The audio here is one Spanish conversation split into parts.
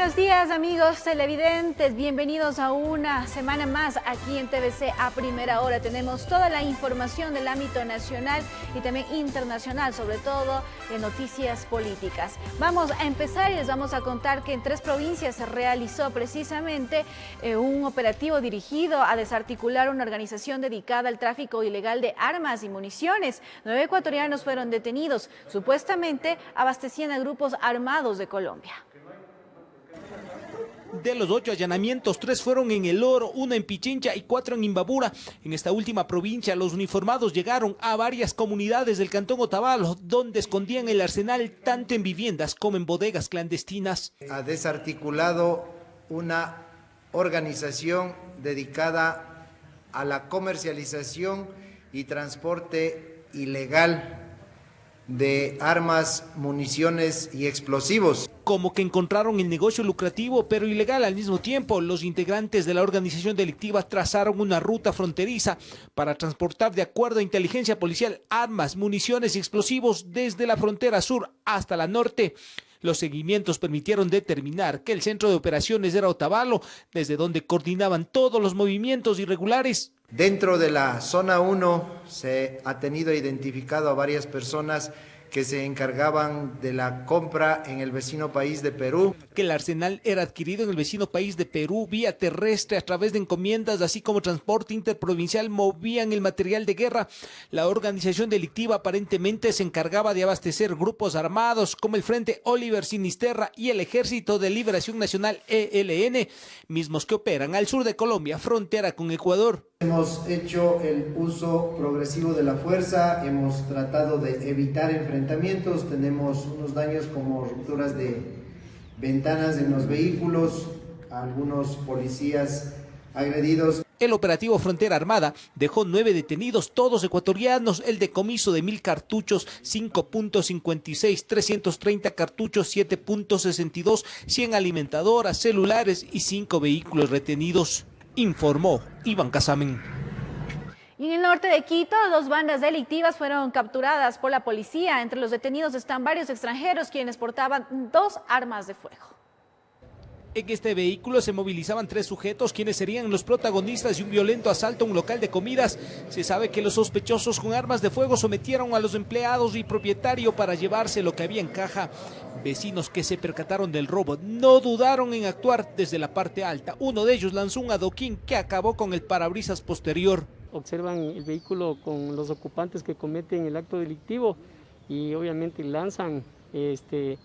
Buenos días amigos televidentes, bienvenidos a una semana más aquí en TVC a primera hora. Tenemos toda la información del ámbito nacional y también internacional, sobre todo en noticias políticas. Vamos a empezar y les vamos a contar que en 3 provincias se realizó precisamente un operativo dirigido a desarticular una organización dedicada al tráfico ilegal de armas y municiones. 9 ecuatorianos fueron detenidos, supuestamente abastecían a grupos armados de Colombia. De los 8 allanamientos, 3 fueron en El Oro, 1 en Pichincha y 4 en Imbabura. En esta última provincia, los uniformados llegaron a varias comunidades del cantón Otavalo, donde escondían el arsenal tanto en viviendas como en bodegas clandestinas. Ha desarticulado una organización dedicada a la comercialización y transporte ilegal de armas, municiones y explosivos. Como que encontraron el negocio lucrativo pero ilegal al mismo tiempo, los integrantes de la organización delictiva trazaron una ruta fronteriza para transportar, de acuerdo a inteligencia policial, armas, municiones y explosivos desde la frontera sur hasta la norte. Los seguimientos permitieron determinar que el centro de operaciones era Otavalo, desde donde coordinaban todos los movimientos irregulares. Dentro de la zona 1 se ha tenido identificado a varias personas que se encargaban de la compra en el vecino país de Perú. Que el arsenal era adquirido en el vecino país de Perú vía terrestre a través de encomiendas, así como transporte interprovincial movían el material de guerra. La organización delictiva aparentemente se encargaba de abastecer grupos armados como el Frente Oliver Sinisterra y el Ejército de Liberación Nacional ELN, mismos que operan al sur de Colombia, frontera con Ecuador. Hemos hecho el uso progresivo de la fuerza, hemos tratado de evitar enfrentamientos, tenemos unos daños como rupturas de ventanas en los vehículos, algunos policías agredidos. El operativo Frontera Armada dejó 9 detenidos, todos ecuatorianos, el decomiso de 1000 cartuchos, 5.56, 330 cartuchos, 7.62, 100 alimentadoras, celulares y 5 vehículos retenidos, informó Iván Casamen. Y en el norte de Quito, 2 bandas delictivas fueron capturadas por la policía. Entre los detenidos están varios extranjeros quienes portaban 2 armas de fuego. En este vehículo se movilizaban 3 sujetos, quienes serían los protagonistas de un violento asalto a un local de comidas. Se sabe que los sospechosos con armas de fuego sometieron a los empleados y propietario para llevarse lo que había en caja. Vecinos que se percataron del robo no dudaron en actuar desde la parte alta. Uno de ellos lanzó un adoquín que acabó con el parabrisas posterior. Observan el vehículo con los ocupantes que cometen el acto delictivo y obviamente lanzan este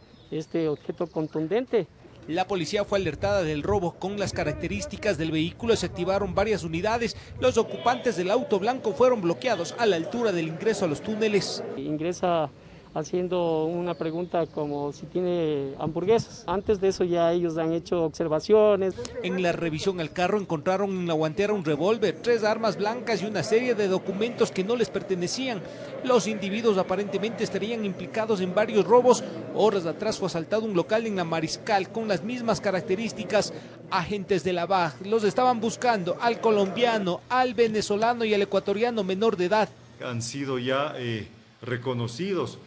objeto contundente. La policía fue alertada del robo. Con las características del vehículo se activaron varias unidades. Los ocupantes del auto blanco fueron bloqueados a la altura del ingreso a los túneles. Ingresa haciendo una pregunta como si tiene hamburguesas. Antes de eso ya ellos han hecho observaciones. En la revisión al carro encontraron en la guantera un revólver, 3 armas blancas y una serie de documentos que no les pertenecían. Los individuos aparentemente estarían implicados en varios robos. Horas atrás fue asaltado un local en la Mariscal con las mismas características. Agentes de la BAJ los estaban buscando al colombiano, al venezolano y al ecuatoriano menor de edad. Han sido ya reconocidos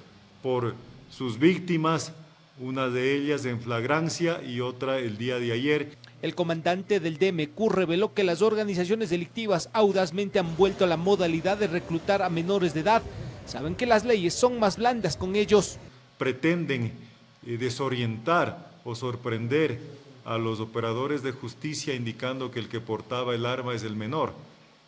por sus víctimas, una de ellas en flagrancia y otra el día de ayer. El comandante del DMQ reveló que las organizaciones delictivas audazmente han vuelto a la modalidad de reclutar a menores de edad. Saben que las leyes son más blandas con ellos. Pretenden desorientar o sorprender a los operadores de justicia indicando que el que portaba el arma es el menor.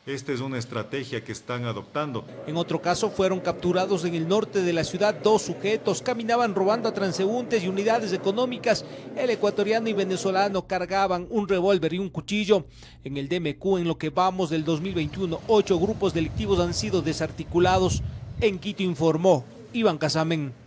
Esta es una estrategia que están adoptando. En otro caso fueron capturados en el norte de la ciudad 2 sujetos, caminaban robando a transeúntes y unidades económicas. El ecuatoriano y venezolano cargaban un revólver y un cuchillo. En el DMQ, en lo que vamos del 2021, 8 grupos delictivos han sido desarticulados. En Quito informó Iván Casamen.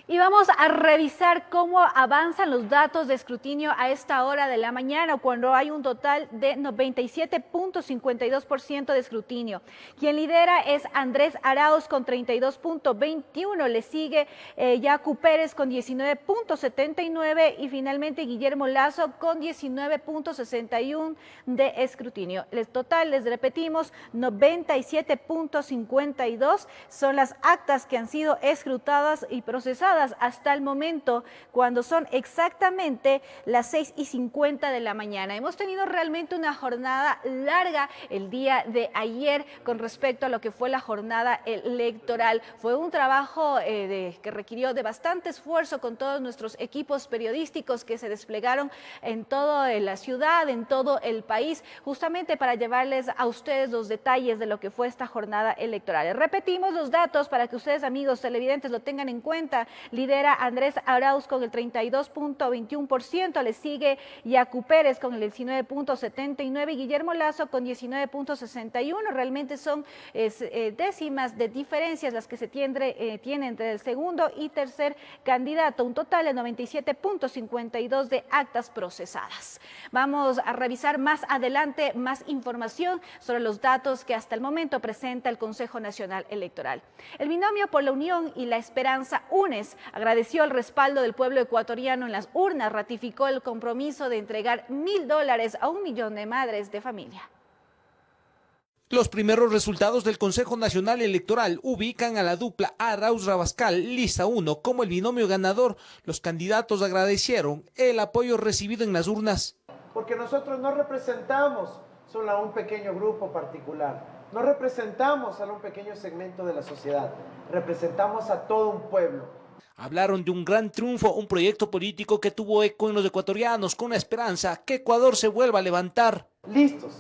Y vamos a revisar cómo avanzan los datos de escrutinio a esta hora de la mañana, cuando hay un total de 97.52% de escrutinio. Quien lidera es Andrés Arauz con 32.21, le sigue Yacu Pérez con 19.79 y finalmente Guillermo Lazo con 19.61 de escrutinio. El total, les repetimos, 97.52 son las actas que han sido escrutadas y procesadas procesadas hasta el momento, cuando son exactamente las 6:50 de la mañana. Hemos tenido realmente una jornada larga el día de ayer con respecto a lo que fue la jornada electoral. Fue un trabajo que requirió de bastante esfuerzo con todos nuestros equipos periodísticos que se desplegaron en toda la ciudad, en todo el país, justamente para llevarles a ustedes los detalles de lo que fue esta jornada electoral. Repetimos los datos para que ustedes, amigos televidentes, lo tengan en cuenta. Lidera Andrés Arauz con el 32.21%, le sigue Yacu Pérez con el 19.79% y Guillermo Lasso con 19.61%. Realmente son décimas de diferencias las que se tiene entre el segundo y tercer candidato, un total de 97.52 de actas procesadas. Vamos a revisar más adelante más información sobre los datos que hasta el momento presenta el Consejo Nacional Electoral. El binomio por la Unión y la Esperanza UNES agradeció el respaldo del pueblo ecuatoriano en las urnas, ratificó el compromiso de entregar $1.000 a 1 millón de madres de familia. Los primeros resultados del Consejo Nacional Electoral ubican a la dupla Arauz-Rabascal, lista 1, como el binomio ganador. Los candidatos agradecieron el apoyo recibido en las urnas. Porque nosotros no representamos solo a un pequeño grupo particular, no representamos a un pequeño segmento de la sociedad, representamos a todo un pueblo. Hablaron de un gran triunfo, un proyecto político que tuvo eco en los ecuatorianos, con la esperanza que Ecuador se vuelva a levantar. Listos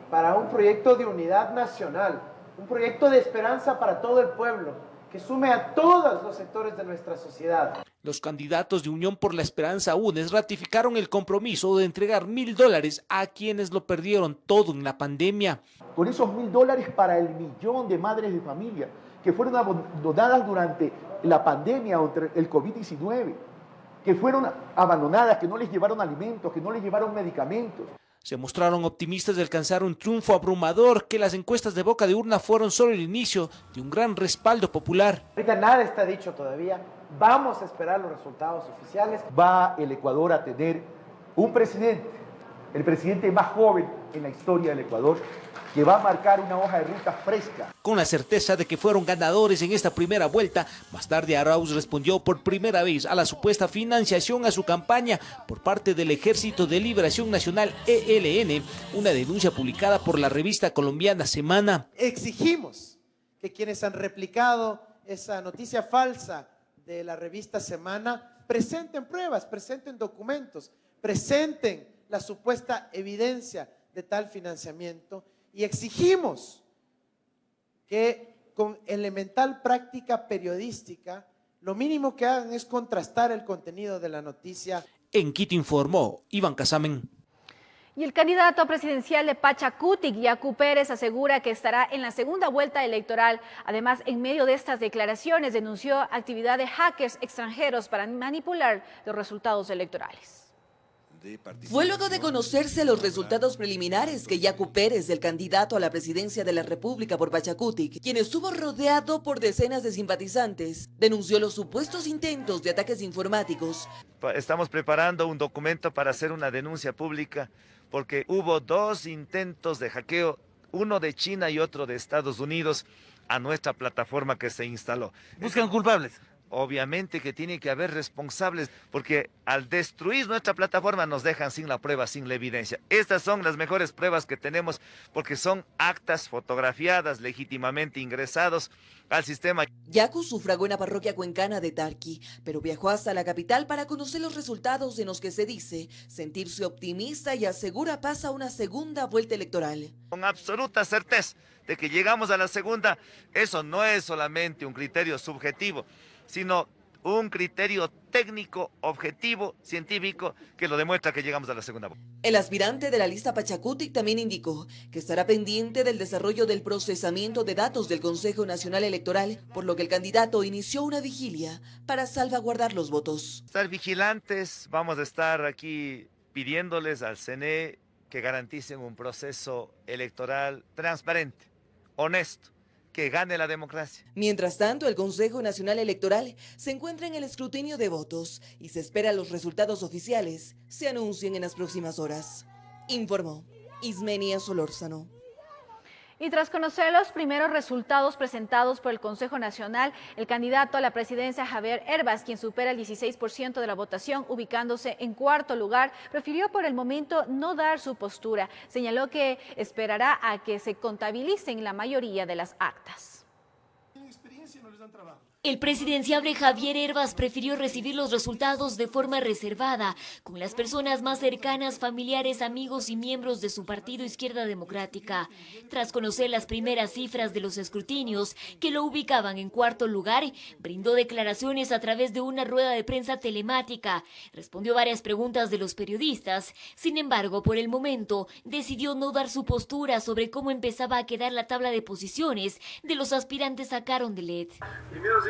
para un proyecto de unidad nacional, un proyecto de esperanza para todo el pueblo, que sume a todos los sectores de nuestra sociedad. Los candidatos de Unión por la Esperanza UNES ratificaron el compromiso de entregar $1.000 a quienes lo perdieron todo en la pandemia. Con esos $1.000 para el millón de madres de familia que fueron abandonadas durante la pandemia o el COVID-19, que fueron abandonadas, que no les llevaron alimentos, que no les llevaron medicamentos. Se mostraron optimistas de alcanzar un triunfo abrumador, que las encuestas de boca de urna fueron solo el inicio de un gran respaldo popular. Ahorita nada está dicho todavía, vamos a esperar los resultados oficiales. Va el Ecuador a tener un presidente, el presidente más joven en la historia del Ecuador, que va a marcar una hoja de ruta fresca. Con la certeza de que fueron ganadores en esta primera vuelta, más tarde Arauz respondió por primera vez a la supuesta financiación a su campaña por parte del Ejército de Liberación Nacional ELN, una denuncia publicada por la revista colombiana Semana. Exigimos que quienes han replicado esa noticia falsa de la revista Semana presenten pruebas, presenten documentos, presenten la supuesta evidencia de tal financiamiento. Y exigimos que con elemental práctica periodística, lo mínimo que hagan es contrastar el contenido de la noticia. En Quito informó Iván Casamen. Y el candidato presidencial de Pachacutic, Yacu Pérez, asegura que estará en la segunda vuelta electoral. Además, en medio de estas declaraciones, denunció actividad de hackers extranjeros para manipular los resultados electorales. Fue luego de conocerse los resultados preliminares que Yacu Pérez, el candidato a la presidencia de la República por Pachacutic, quien estuvo rodeado por decenas de simpatizantes, denunció los supuestos intentos de ataques informáticos. Estamos preparando un documento para hacer una denuncia pública porque hubo 2 intentos de hackeo, uno de China y otro de Estados Unidos, a nuestra plataforma que se instaló. ¿Buscan culpables? Obviamente que tiene que haber responsables, porque al destruir nuestra plataforma nos dejan sin la prueba, sin la evidencia. Estas son las mejores pruebas que tenemos, porque son actas fotografiadas, legítimamente ingresados al sistema. Yacu sufragó en la parroquia cuencana de Tarqui, pero viajó hasta la capital para conocer los resultados en los que se dice sentirse optimista y asegura pasa una segunda vuelta electoral. Con absoluta certeza de que llegamos a la segunda, eso no es solamente un criterio subjetivo, sino un criterio técnico, objetivo, científico, que lo demuestra que llegamos a la segunda vuelta. El aspirante de la lista Pachacutic también indicó que estará pendiente del desarrollo del procesamiento de datos del Consejo Nacional Electoral, por lo que el candidato inició una vigilia para salvaguardar los votos. Estar vigilantes, vamos a estar aquí pidiéndoles al CNE que garanticen un proceso electoral transparente, honesto, que gane la democracia. Mientras tanto, el Consejo Nacional Electoral se encuentra en el escrutinio de votos y se espera los resultados oficiales se anuncien en las próximas horas. Informó Ismenia Solórzano. Y tras conocer los primeros resultados presentados por el Consejo Nacional, el candidato a la presidencia Javier Hervas, quien supera el 16% de la votación, ubicándose en cuarto lugar, prefirió por el momento no dar su postura. Señaló que esperará a que se contabilicen la mayoría de las actas. El presidenciable Javier Hervas prefirió recibir los resultados de forma reservada, con las personas más cercanas, familiares, amigos y miembros de su partido Izquierda Democrática. Tras conocer las primeras cifras de los escrutinios, que lo ubicaban en cuarto lugar, brindó declaraciones a través de una rueda de prensa telemática. Respondió varias preguntas de los periodistas. Sin embargo, por el momento, decidió no dar su postura sobre cómo empezaba a quedar la tabla de posiciones de los aspirantes a Carondelet.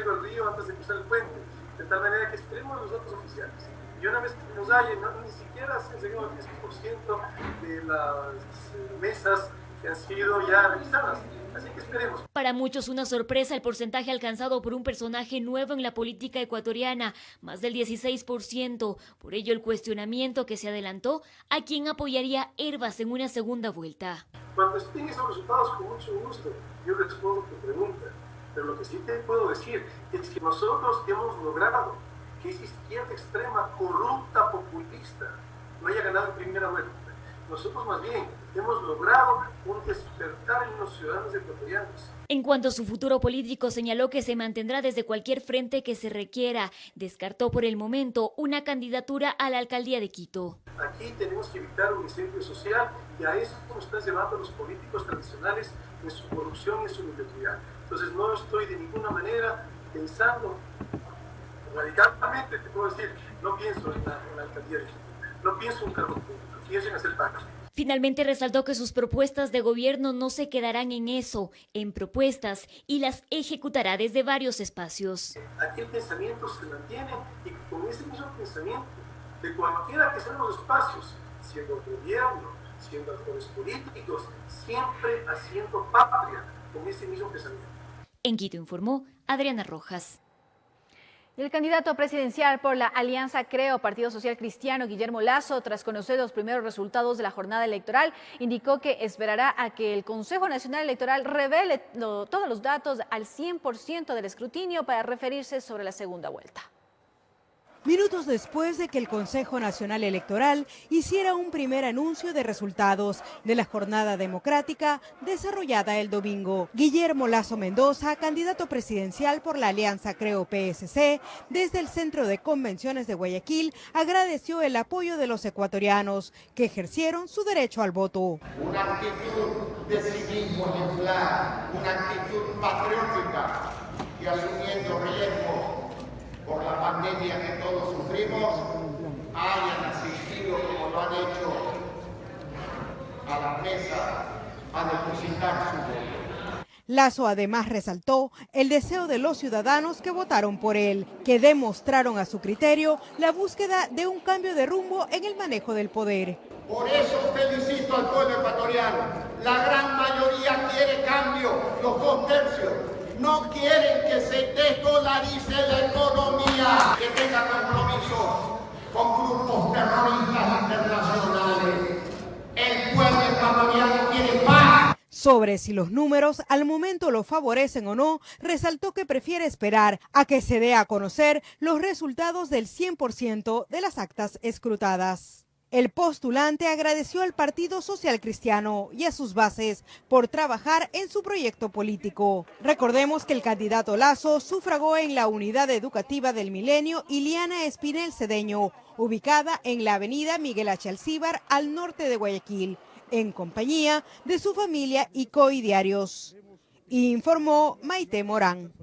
El río antes de cruzar el puente, de tal manera que esperemos los datos oficiales. Y una vez que nos haya, ni siquiera se han llegado al 10% de las mesas que han sido ya revisadas. Así que esperemos. Para muchos una sorpresa el porcentaje alcanzado por un personaje nuevo en la política ecuatoriana, más del 16%. Por ello el cuestionamiento que se adelantó a quien apoyaría Hervas en una segunda vuelta. Cuando estén esos resultados, con mucho gusto, yo respondo tu pregunta. Pero lo que sí te puedo decir es que nosotros hemos logrado que esa izquierda extrema, corrupta, populista, no haya ganado en primera vuelta. Nosotros más bien hemos logrado un despertar en los ciudadanos ecuatorianos. En cuanto a su futuro político, señaló que se mantendrá desde cualquier frente que se requiera. Descartó por el momento una candidatura a la alcaldía de Quito. Aquí tenemos que evitar un incendio social y a eso nos están llevando los políticos tradicionales en su corrupción y en su mediocridad. Entonces no estoy de ninguna manera pensando, radicalmente te puedo decir, no pienso en la alcaldía de Quito, no pienso en un cargo público, pienso en hacer pacto. Finalmente resaltó que sus propuestas de gobierno no se quedarán en eso, en propuestas, y las ejecutará desde varios espacios. Aquí el pensamiento se mantiene y con ese mismo pensamiento, de cualquiera que sean los espacios, siendo gobierno, siendo actores políticos, siempre haciendo patria con ese mismo pensamiento. En Quito informó Adriana Rojas. El candidato presidencial por la Alianza Creo, Partido Social Cristiano, Guillermo Lasso, tras conocer los primeros resultados de la jornada electoral, indicó que esperará a que el Consejo Nacional Electoral revele todos los datos al 100% del escrutinio para referirse sobre la segunda vuelta. Minutos después de que el Consejo Nacional Electoral hiciera un primer anuncio de resultados de la jornada democrática desarrollada el domingo, Guillermo Lasso Mendoza, candidato presidencial por la Alianza Creo PSC, desde el Centro de Convenciones de Guayaquil, agradeció el apoyo de los ecuatorianos que ejercieron su derecho al voto. Una actitud de civismo ejemplar, una actitud patriótica y asumiendo riesgos por la pandemia que todos sufrimos, hayan asistido como lo han hecho a la mesa a depositar su voto. Lasso además resaltó el deseo de los ciudadanos que votaron por él, que demostraron a su criterio la búsqueda de un cambio de rumbo en el manejo del poder. Por eso felicito al pueblo ecuatoriano. La gran mayoría quiere cambio, los 2/3. No quieren que se desdolarice la economía, que tenga compromiso con grupos terroristas internacionales. El pueblo ecuatoriano quiere paz. Sobre si los números al momento lo favorecen o no, resaltó que prefiere esperar a que se dé a conocer los resultados del 100% de las actas escrutadas. El postulante agradeció al Partido Social Cristiano y a sus bases por trabajar en su proyecto político. Recordemos que el candidato Lasso sufragó en la Unidad Educativa del Milenio Iliana Espinel Cedeño, ubicada en la avenida Miguel H. Alcíbar, al norte de Guayaquil, en compañía de su familia y coidiarios. Informó Maite Morán.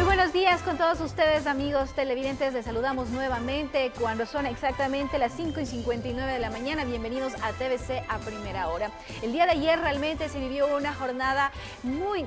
Buenos días con todos ustedes, amigos televidentes. Les saludamos nuevamente cuando son exactamente las 5:59 de la mañana. Bienvenidos a TVC a primera hora. El día de ayer realmente se vivió una jornada muy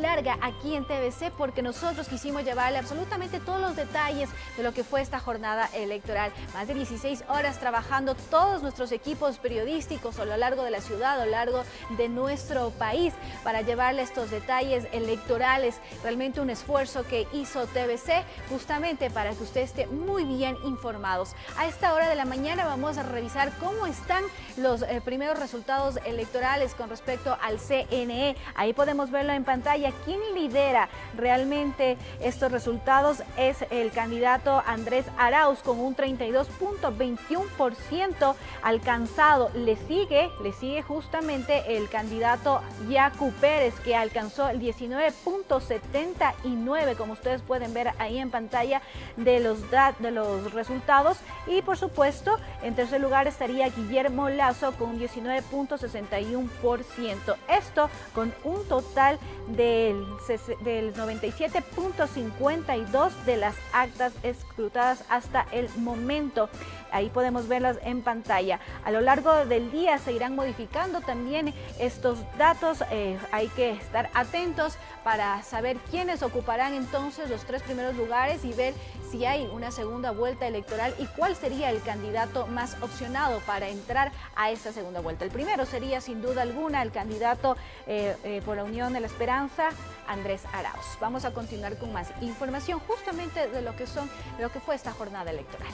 larga aquí en TVC porque nosotros quisimos llevarle absolutamente todos los detalles de lo que fue esta jornada electoral. Más de 16 horas trabajando todos nuestros equipos periodísticos a lo largo de la ciudad, a lo largo de nuestro país para llevarle estos detalles electorales. Realmente un esfuerzo que que hizo TVC, justamente para que usted esté muy bien informados. A esta hora de la mañana vamos a revisar cómo están los primeros resultados electorales con respecto al CNE. Ahí podemos verlo en pantalla. ¿Quién lidera realmente estos resultados? Es el candidato Andrés Arauz con un 32.21% alcanzado. Le sigue justamente el candidato Yacu Pérez, que alcanzó el 19.79, como ustedes pueden ver ahí en pantalla de los resultados. Y por supuesto, en tercer lugar estaría Guillermo Lasso con un 19.61%. Esto con un total del 97.52 de las actas escrutadas hasta el momento. Ahí podemos verlas en pantalla. A lo largo del día se irán modificando también estos datos. Hay que estar atentos para saber quiénes ocuparán entonces los 3 primeros lugares y ver si hay una segunda vuelta electoral y cuál sería el candidato más opcionado para entrar a esta segunda vuelta. El primero sería sin duda alguna el candidato por la Unión de la Esperanza, Andrés Arauz. Vamos a continuar con más información justamente de lo que fue esta jornada electoral.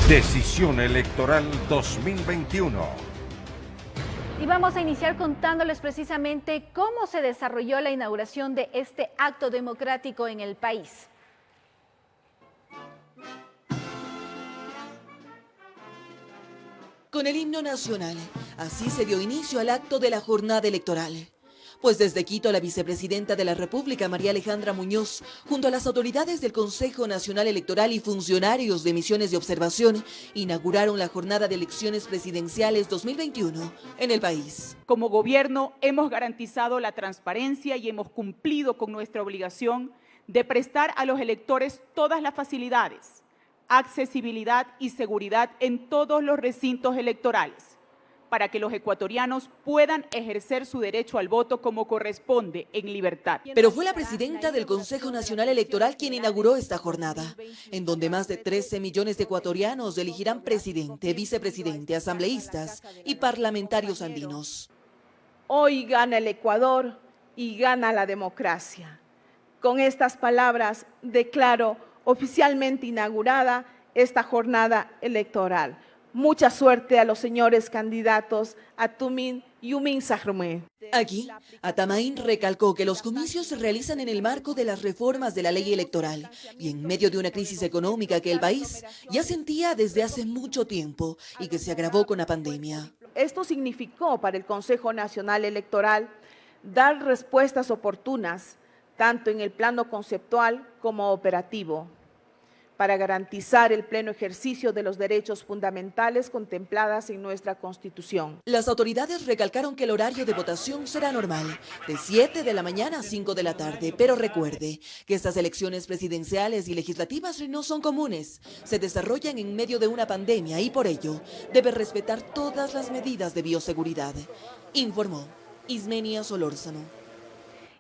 Decisión Electoral 2021. Y vamos a iniciar contándoles precisamente cómo se desarrolló la inauguración de este acto democrático en el país. Con el himno nacional, así se dio inicio al acto de la jornada electoral. Pues desde Quito, la vicepresidenta de la República, María Alejandra Muñoz, junto a las autoridades del Consejo Nacional Electoral y funcionarios de misiones de observación, inauguraron la jornada de elecciones presidenciales 2021 en el país. Como gobierno hemos garantizado la transparencia y hemos cumplido con nuestra obligación de prestar a los electores todas las facilidades, accesibilidad y seguridad en todos los recintos electorales, para que los ecuatorianos puedan ejercer su derecho al voto como corresponde, en libertad. Pero fue la presidenta del Consejo Nacional Electoral quien inauguró esta jornada, en donde más de 13 millones de ecuatorianos elegirán presidente, vicepresidente, asambleístas y parlamentarios andinos. Hoy gana el Ecuador y gana la democracia. Con estas palabras declaro oficialmente inaugurada esta jornada electoral. Mucha suerte a los señores candidatos Atumin y Umin Sajrumé. Aquí, Atamaín recalcó que los comicios se realizan en el marco de las reformas de la ley electoral y en medio de una crisis económica que el país ya sentía desde hace mucho tiempo y que se agravó con la pandemia. Esto significó para el Consejo Nacional Electoral dar respuestas oportunas, tanto en el plano conceptual como operativo, para garantizar el pleno ejercicio de los derechos fundamentales contempladas en nuestra Constitución. Las autoridades recalcaron que el horario de votación será normal, de 7 de la mañana a 5 de la tarde, pero recuerde que estas elecciones presidenciales y legislativas no son comunes, se desarrollan en medio de una pandemia y por ello debe respetar todas las medidas de bioseguridad, informó Ismenia Solórzano.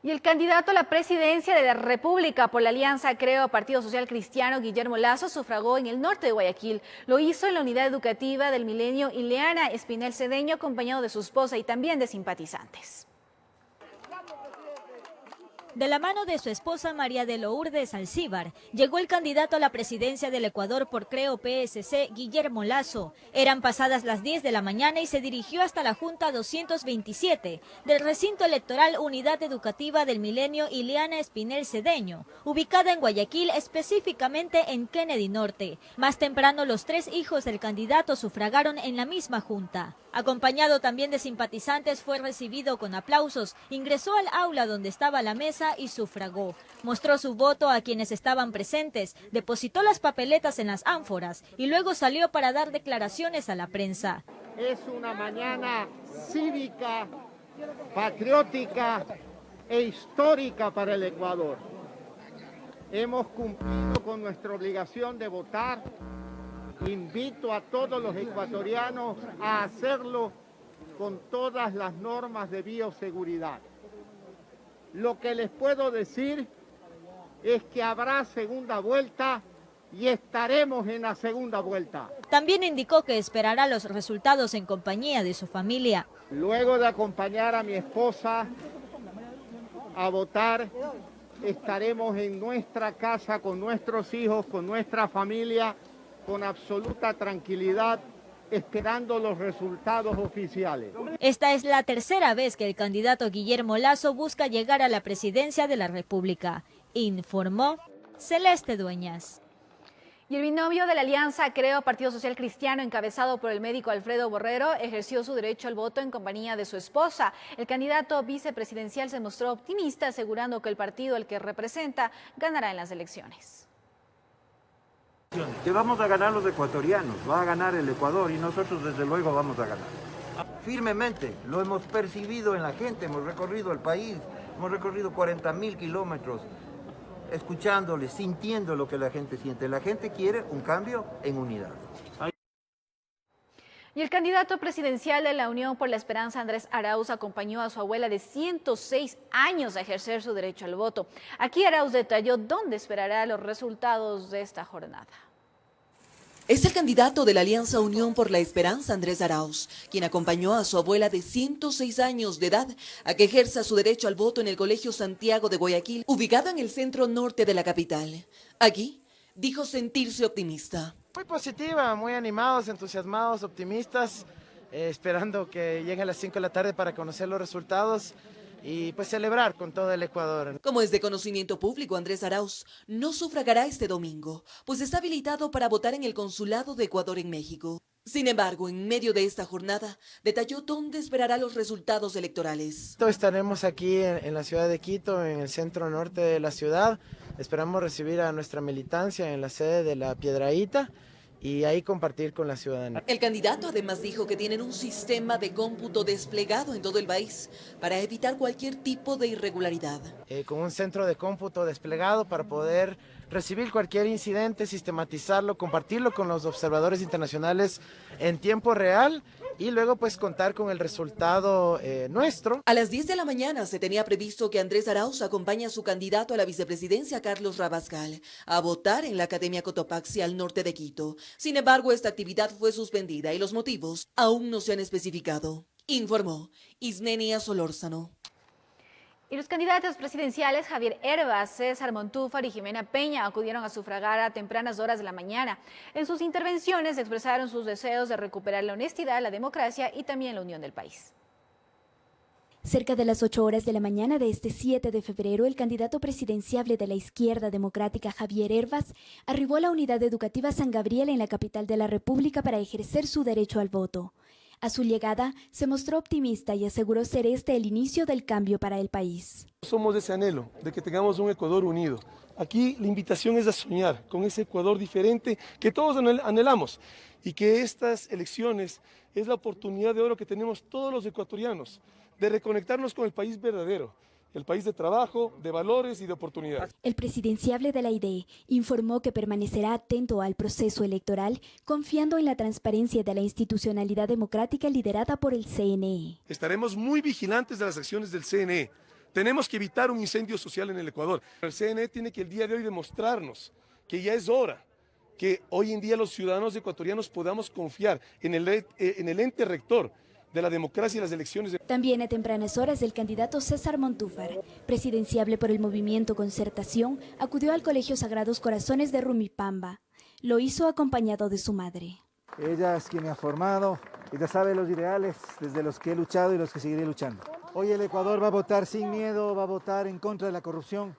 Y el candidato a la presidencia de la República por la Alianza Creo Partido Social Cristiano, Guillermo Lasso, sufragó en el norte de Guayaquil. Lo hizo en la unidad educativa del Milenio Ileana Espinel Cedeño, acompañado de su esposa y también de simpatizantes. De la mano de su esposa María de Lourdes Alcíbar, llegó el candidato a la presidencia del Ecuador por Creo PSC, Guillermo Lasso. Eran pasadas las 10 de la mañana y se dirigió hasta la Junta 227 del recinto electoral Unidad Educativa del Milenio Ileana Espinel Cedeño, ubicada en Guayaquil, específicamente en Kennedy Norte. Más temprano, los 3 hijos del candidato sufragaron en la misma junta. Acompañado también de simpatizantes, fue recibido con aplausos, ingresó al aula donde estaba la mesa y sufragó. Mostró su voto a quienes estaban presentes, depositó las papeletas en las ánforas y luego salió para dar declaraciones a la prensa. Es una mañana cívica, patriótica e histórica para el Ecuador. Hemos cumplido con nuestra obligación de votar. Invito a todos los ecuatorianos a hacerlo con todas las normas de bioseguridad. Lo que les puedo decir es que habrá segunda vuelta y estaremos en la segunda vuelta. También indicó que esperará los resultados en compañía de su familia. Luego de acompañar a mi esposa a votar, estaremos en nuestra casa con nuestros hijos, con nuestra familia, con absoluta tranquilidad, esperando los resultados oficiales. Esta es la tercera vez que el candidato Guillermo Lasso busca llegar a la presidencia de la República, informó Celeste Dueñas. Y el binomio de la Alianza Creo Partido Social Cristiano, encabezado por el médico Alfredo Borrero, ejerció su derecho al voto en compañía de su esposa. El candidato vicepresidencial se mostró optimista, asegurando que el partido al que representa ganará en las elecciones. Que vamos a ganar los ecuatorianos, va a ganar el Ecuador y nosotros desde luego vamos a ganar. Firmemente, lo hemos percibido en la gente, hemos recorrido el país, hemos recorrido 40.000 kilómetros, escuchándole, sintiendo lo que la gente siente. La gente quiere un cambio en unidad. Y el candidato presidencial de la Unión por la Esperanza, Andrés Arauz, acompañó a su abuela de 106 años a ejercer su derecho al voto. Aquí Arauz detalló dónde esperará los resultados de esta jornada. Es el candidato de la Alianza Unión por la Esperanza, Andrés Arauz, quien acompañó a su abuela de 106 años de edad a que ejerza su derecho al voto en el Colegio Santiago de Guayaquil, ubicado en el centro norte de la capital. Aquí dijo sentirse optimista. Muy positiva, muy animados, entusiasmados, optimistas, esperando que llegue a las 5 de la tarde para conocer los resultados y pues celebrar con todo el Ecuador. Como es de conocimiento público, Andrés Arauz no sufragará este domingo, pues está habilitado para votar en el Consulado de Ecuador en México. Sin embargo, en medio de esta jornada, detalló dónde esperará los resultados electorales. Estaremos aquí en la ciudad de Quito, en el centro norte de la ciudad. Esperamos recibir a nuestra militancia en la sede de la Piedrahíta y ahí compartir con la ciudadanía. El candidato además dijo que tienen un sistema de cómputo desplegado en todo el país para evitar cualquier tipo de irregularidad. Con un centro de cómputo desplegado para poder recibir cualquier incidente, sistematizarlo, compartirlo con los observadores internacionales en tiempo real y luego pues contar con el resultado nuestro. A las 10 de la mañana se tenía previsto que Andrés Arauz acompañe a su candidato a la vicepresidencia, Carlos Rabascal, a votar en la Academia Cotopaxi al norte de Quito. Sin embargo, esta actividad fue suspendida y los motivos aún no se han especificado, informó Isnenia Solórzano. Y los candidatos presidenciales Javier Herbas, César Montúfar y Jimena Peña acudieron a sufragar a tempranas horas de la mañana. En sus intervenciones expresaron sus deseos de recuperar la honestidad, la democracia y también la unión del país. Cerca de las 8 horas de la mañana de este 7 de febrero, el candidato presidenciable de la izquierda democrática, Javier Herbas, arribó a la unidad educativa San Gabriel en la capital de la República para ejercer su derecho al voto. A su llegada, se mostró optimista y aseguró ser este el inicio del cambio para el país. Somos de ese anhelo, de que tengamos un Ecuador unido. Aquí la invitación es a soñar con ese Ecuador diferente que todos anhelamos y que estas elecciones es la oportunidad de oro que tenemos todos los ecuatorianos de reconectarnos con el país verdadero. El país de trabajo, de valores y de oportunidades. El presidenciable de la IDE informó que permanecerá atento al proceso electoral, confiando en la transparencia de la institucionalidad democrática liderada por el CNE. Estaremos muy vigilantes de las acciones del CNE. Tenemos que evitar un incendio social en el Ecuador. El CNE tiene que el día de hoy demostrarnos que ya es hora, que hoy en día los ciudadanos ecuatorianos podamos confiar en el ente rector de la democracia y las elecciones. También a tempranas horas el candidato César Montúfar, presidenciable por el movimiento Concertación, acudió al Colegio Sagrados Corazones de Rumipamba. Lo hizo acompañado de su madre. Ella es quien me ha formado, ella sabe los ideales desde los que he luchado y los que seguiré luchando. Hoy el Ecuador va a votar sin miedo, va a votar en contra de la corrupción,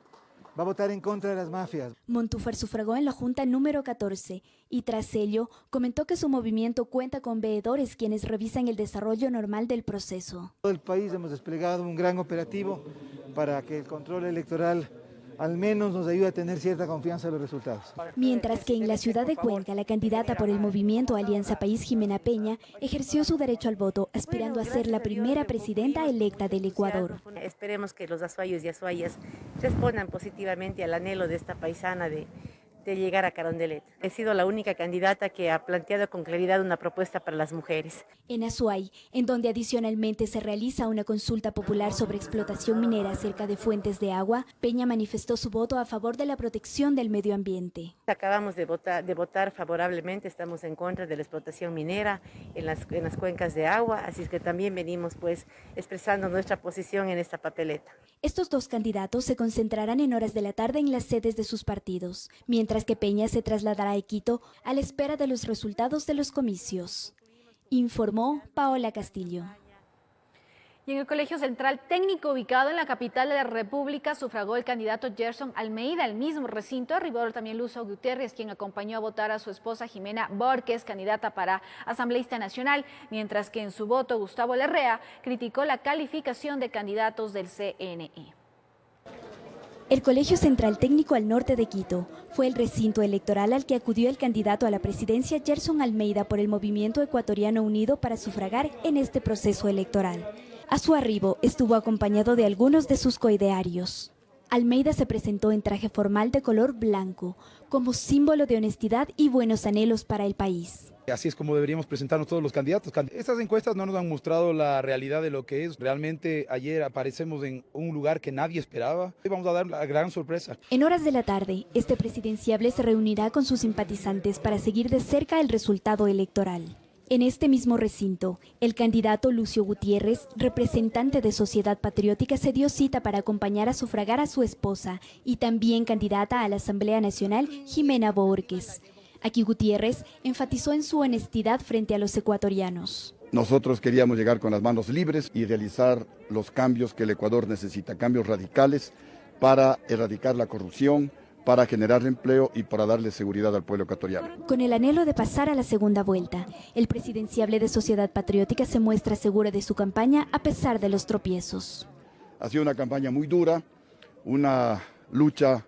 va a votar en contra de las mafias. Montúfar sufragó en la Junta número 14 y tras ello comentó que su movimiento cuenta con veedores quienes revisan el desarrollo normal del proceso. Todo el país hemos desplegado un gran operativo para que el control electoral al menos nos ayude a tener cierta confianza en los resultados. Mientras que en la ciudad de Cuenca, la candidata por el movimiento Alianza País, Jimena Peña, ejerció su derecho al voto, aspirando a ser la primera presidenta electa del Ecuador. Esperemos que los azuayos y azuayas respondan positivamente al anhelo de esta paisana de de llegar a Carondelet. He sido la única candidata que ha planteado con claridad una propuesta para las mujeres. En Azuay, en donde adicionalmente se realiza una consulta popular sobre explotación minera cerca de fuentes de agua, Peña manifestó su voto a favor de la protección del medio ambiente. Acabamos de votar favorablemente, estamos en contra de la explotación minera en las cuencas de agua, así es que también venimos pues expresando nuestra posición en esta papeleta. Estos dos candidatos se concentrarán en horas de la tarde en las sedes de sus partidos, mientras que Peña se trasladará a Quito a la espera de los resultados de los comicios. Informó Paola Castillo. Y en el Colegio Central Técnico, ubicado en la capital de la República, sufragó el candidato Gerson Almeida. Al mismo recinto arribó también Lucio Gutiérrez, quien acompañó a votar a su esposa Jimena Borges, candidata para asambleísta nacional, mientras que en su voto Gustavo Larrea criticó la calificación de candidatos del CNE. El Colegio Central Técnico al norte de Quito fue el recinto electoral al que acudió el candidato a la presidencia Gerson Almeida por el Movimiento Ecuatoriano Unido para sufragar en este proceso electoral. A su arribo estuvo acompañado de algunos de sus coidearios. Almeida se presentó en traje formal de color blanco, como símbolo de honestidad y buenos anhelos para el país. Así es como deberíamos presentarnos todos los candidatos. Estas encuestas no nos han mostrado la realidad de lo que es. Realmente ayer aparecemos en un lugar que nadie esperaba. Hoy vamos a dar la gran sorpresa. En horas de la tarde, este presidenciable se reunirá con sus simpatizantes para seguir de cerca el resultado electoral. En este mismo recinto, el candidato Lucio Gutiérrez, representante de Sociedad Patriótica, se dio cita para acompañar a sufragar a su esposa y también candidata a la Asamblea Nacional, Jimena Borges. Aquí Gutiérrez enfatizó en su honestidad frente a los ecuatorianos. Nosotros queríamos llegar con las manos libres y realizar los cambios que el Ecuador necesita, cambios radicales para erradicar la corrupción, para generar empleo y para darle seguridad al pueblo ecuatoriano. Con el anhelo de pasar a la segunda vuelta, el presidenciable de Sociedad Patriótica se muestra seguro de su campaña a pesar de los tropiezos. Ha sido una campaña muy dura, una lucha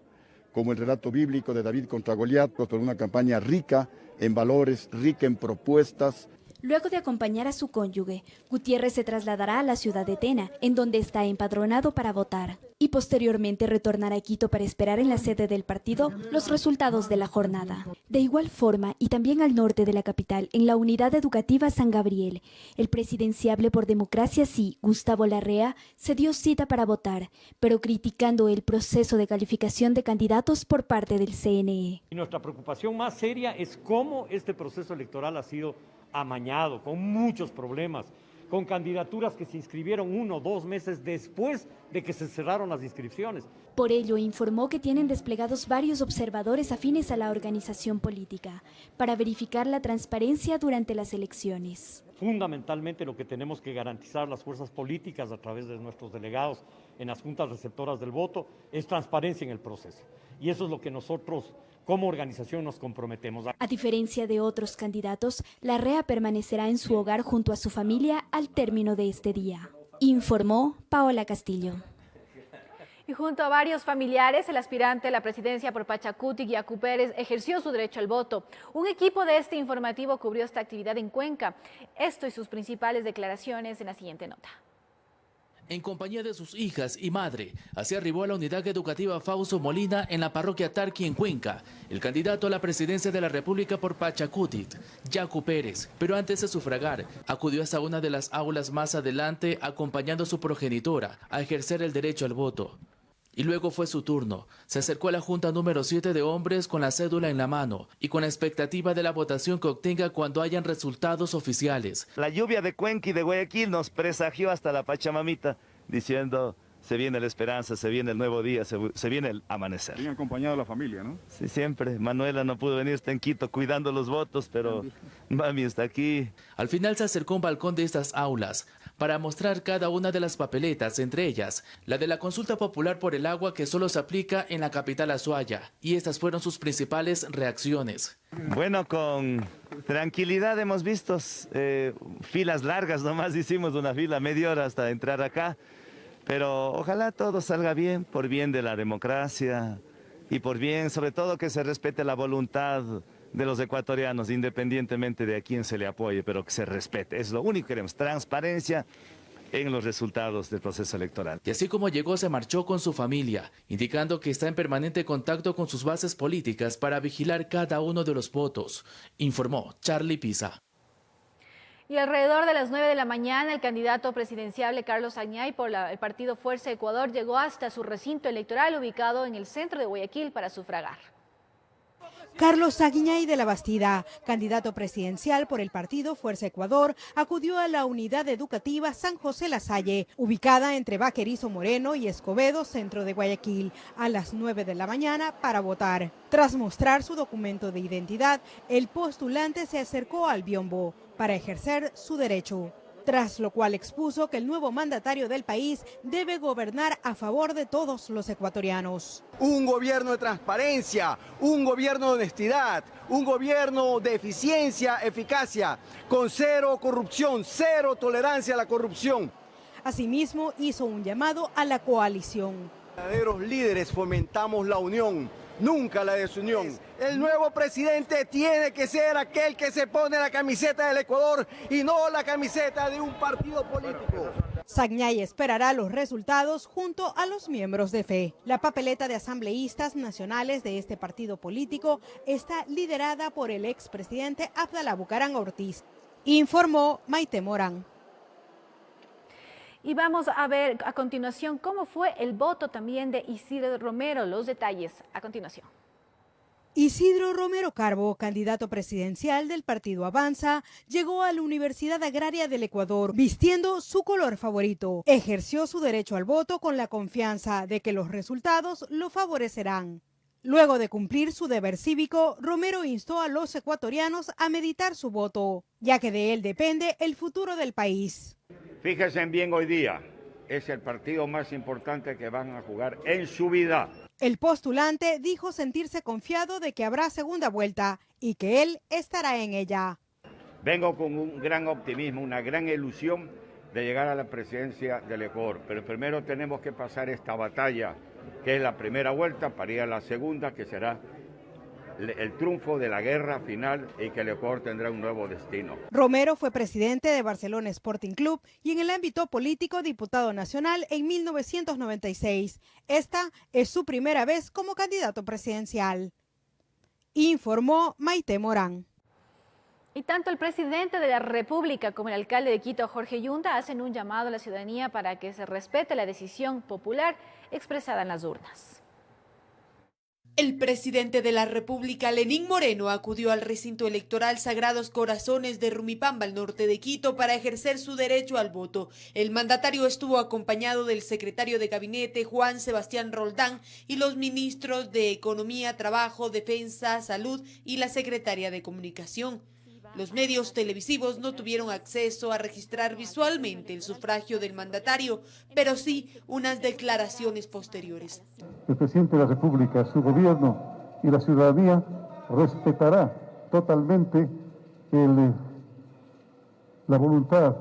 como el relato bíblico de David contra Goliat, pero una campaña rica en valores, rica en propuestas. Luego de acompañar a su cónyuge, Gutiérrez se trasladará a la ciudad de Tena, en donde está empadronado para votar, y posteriormente retornará a Quito para esperar en la sede del partido los resultados de la jornada. De igual forma, y también al norte de la capital, en la unidad educativa San Gabriel, el presidenciable por Democracia Sí, Gustavo Larrea, se dio cita para votar, pero criticando el proceso de calificación de candidatos por parte del CNE. Y nuestra preocupación más seria es cómo este proceso electoral ha sido amañado, con muchos problemas, con candidaturas que se inscribieron 1 o 2 meses después de que se cerraron las inscripciones. Por ello, informó que tienen desplegados varios observadores afines a la organización política para verificar la transparencia durante las elecciones. Fundamentalmente lo que tenemos que garantizar las fuerzas políticas a través de nuestros delegados en las juntas receptoras del voto es transparencia en el proceso. Y eso es lo que nosotros como organización nos comprometemos. A diferencia de otros candidatos, Larrea permanecerá en su hogar junto a su familia al término de este día. Informó Paola Castillo. Y junto a varios familiares, el aspirante a la presidencia por Pachacutic, Yacu Pérez, ejerció su derecho al voto. Un equipo de este informativo cubrió esta actividad en Cuenca. Esto y sus principales declaraciones en la siguiente nota. En compañía de sus hijas y madre, así arribó a la unidad educativa Fausto Molina en la parroquia Tarqui en Cuenca, el candidato a la presidencia de la República por Pachacutic, Yacu Pérez. Pero antes de sufragar, acudió hasta una de las aulas más adelante acompañando a su progenitora a ejercer el derecho al voto. Y luego fue su turno. Se acercó a la junta número 7 de hombres con la cédula en la mano y con la expectativa de la votación que obtenga cuando hayan resultados oficiales. La lluvia de Cuenca y de Guayaquil nos presagió hasta la Pachamamita, diciendo: se viene la esperanza, se viene el nuevo día, se viene el amanecer. Bien acompañado la familia, ¿no? Sí, siempre. Manuela no pudo venir, está en Quito cuidando los votos, pero mami está aquí. Al final se acercó a un balcón de estas aulas para mostrar cada una de las papeletas, entre ellas la de la consulta popular por el agua que solo se aplica en la capital Azuaya. Y estas fueron sus principales reacciones. Bueno, con tranquilidad hemos visto filas largas, nomás hicimos una fila media hora hasta entrar acá. Pero ojalá todo salga bien, por bien de la democracia y por bien, sobre todo, que se respete la voluntad de los ecuatorianos, independientemente de a quién se le apoye, pero que se respete. Es lo único que queremos, transparencia en los resultados del proceso electoral. Y así como llegó, se marchó con su familia, indicando que está en permanente contacto con sus bases políticas para vigilar cada uno de los votos, informó Charlie Pisa. Y alrededor de las 9 de la mañana, el candidato presidencial Carlos Sagniay por el partido Fuerza Ecuador llegó hasta su recinto electoral ubicado en el centro de Guayaquil para sufragar. Carlos Sagniay de la Bastida, candidato presidencial por el partido Fuerza Ecuador, acudió a la unidad educativa San José La Salle, ubicada entre Vaquerizo Moreno y Escobedo, centro de Guayaquil, a las 9 de la mañana para votar. Tras mostrar su documento de identidad, el postulante se acercó al biombo para ejercer su derecho, tras lo cual expuso que el nuevo mandatario del país debe gobernar a favor de todos los ecuatorianos. Un gobierno de transparencia, un gobierno de honestidad, un gobierno de eficiencia, eficacia, con cero corrupción, cero tolerancia a la corrupción. Asimismo, hizo un llamado a la coalición. Verdaderos líderes fomentamos la unión, nunca la desunión. El nuevo presidente tiene que ser aquel que se pone la camiseta del Ecuador y no la camiseta de un partido político. Sagniay esperará los resultados junto a los miembros de FE. La papeleta de asambleístas nacionales de este partido político está liderada por el expresidente Abdalá Bucaram Ortiz, informó Maite Morán. Y vamos a ver a continuación cómo fue el voto también de Isidro Romero. Los detalles a continuación. Isidro Romero Carbo, candidato presidencial del partido Avanza, llegó a la Universidad Agraria del Ecuador vistiendo su color favorito. Ejerció su derecho al voto con la confianza de que los resultados lo favorecerán. Luego de cumplir su deber cívico, Romero instó a los ecuatorianos a meditar su voto, ya que de él depende el futuro del país. Fíjense bien, hoy día es el partido más importante que van a jugar en su vida. El postulante dijo sentirse confiado de que habrá segunda vuelta y que él estará en ella. Vengo con un gran optimismo, una gran ilusión de llegar a la presidencia del Ecuador, pero primero tenemos que pasar esta batalla, que es la primera vuelta, para ir a la segunda, que será el triunfo de la guerra final y que el Ecuador tendrá un nuevo destino. Romero fue presidente de Barcelona Sporting Club y en el ámbito político diputado nacional en 1996. Esta es su primera vez como candidato presidencial, informó Maite Morán. Y tanto el presidente de la República como el alcalde de Quito, Jorge Yunda, hacen un llamado a la ciudadanía para que se respete la decisión popular expresada en las urnas. El presidente de la República, Lenín Moreno, acudió al recinto electoral Sagrados Corazones de Rumipamba, al norte de Quito, para ejercer su derecho al voto. El mandatario estuvo acompañado del secretario de Gabinete, Juan Sebastián Roldán, y los ministros de Economía, Trabajo, Defensa, Salud y la secretaria de Comunicación. Los medios televisivos no tuvieron acceso a registrar visualmente el sufragio del mandatario, pero sí unas declaraciones posteriores. El presidente de la República, su gobierno y la ciudadanía respetará totalmente la voluntad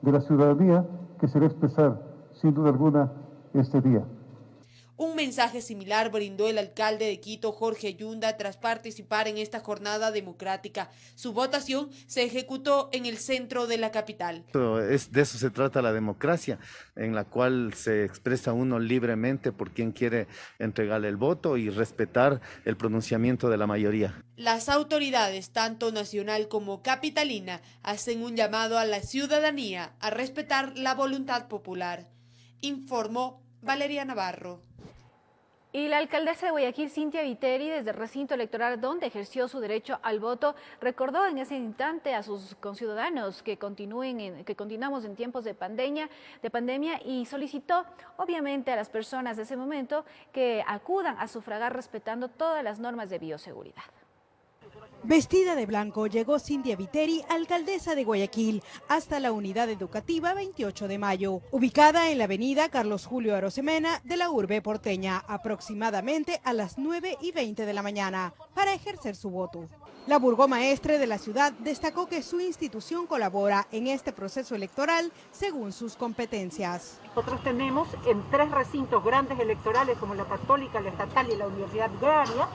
de la ciudadanía que se va a expresar sin duda alguna este día. Un mensaje similar brindó el alcalde de Quito, Jorge Yunda, tras participar en esta jornada democrática. Su votación se ejecutó en el centro de la capital. De eso se trata la democracia, en la cual se expresa uno libremente por quien quiere entregarle el voto y respetar el pronunciamiento de la mayoría. Las autoridades, tanto nacional como capitalina, hacen un llamado a la ciudadanía a respetar la voluntad popular, informó Valeria Navarro. Y la alcaldesa de Guayaquil, Cynthia Viteri, desde el recinto electoral donde ejerció su derecho al voto, recordó en ese instante a sus conciudadanos que continuamos en tiempos de pandemia y solicitó obviamente a las personas de ese momento que acudan a sufragar respetando todas las normas de bioseguridad. Vestida de blanco llegó Cynthia Viteri, alcaldesa de Guayaquil, hasta la unidad educativa 28 de mayo, ubicada en la avenida Carlos Julio Arosemena de la urbe porteña, aproximadamente a las 9:20 de la mañana, para ejercer su voto. La burgomaestre de la ciudad destacó que su institución colabora en este proceso electoral según sus competencias. Nosotros tenemos en 3 recintos grandes electorales como la Católica, la Estatal y la Universidad Agraria,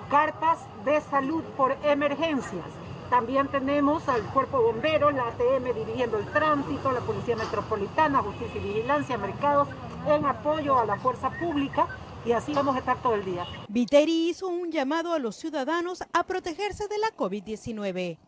cartas de salud por emergencias. También tenemos al Cuerpo de Bomberos, la ATM dirigiendo el tránsito, la Policía Metropolitana, Justicia y Vigilancia, Mercados, en apoyo a la fuerza pública, y así vamos a estar todo el día. Viteri hizo un llamado a los ciudadanos a protegerse de la COVID-19.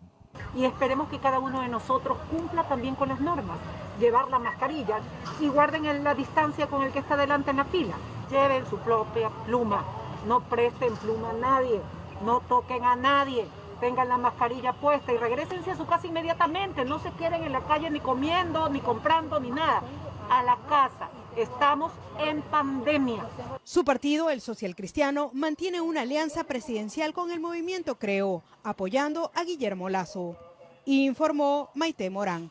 Y esperemos que cada uno de nosotros cumpla también con las normas, llevar la mascarilla y guarden la distancia con el que está delante en la fila. Lleven su propia pluma, no presten pluma a nadie, no toquen a nadie. Tengan la mascarilla puesta y regrésense a su casa inmediatamente. No se queden en la calle ni comiendo, ni comprando, ni nada. A la casa. Estamos en pandemia. Su partido, el Social Cristiano, mantiene una alianza presidencial con el movimiento Creo, apoyando a Guillermo Lasso. Informó Maite Morán.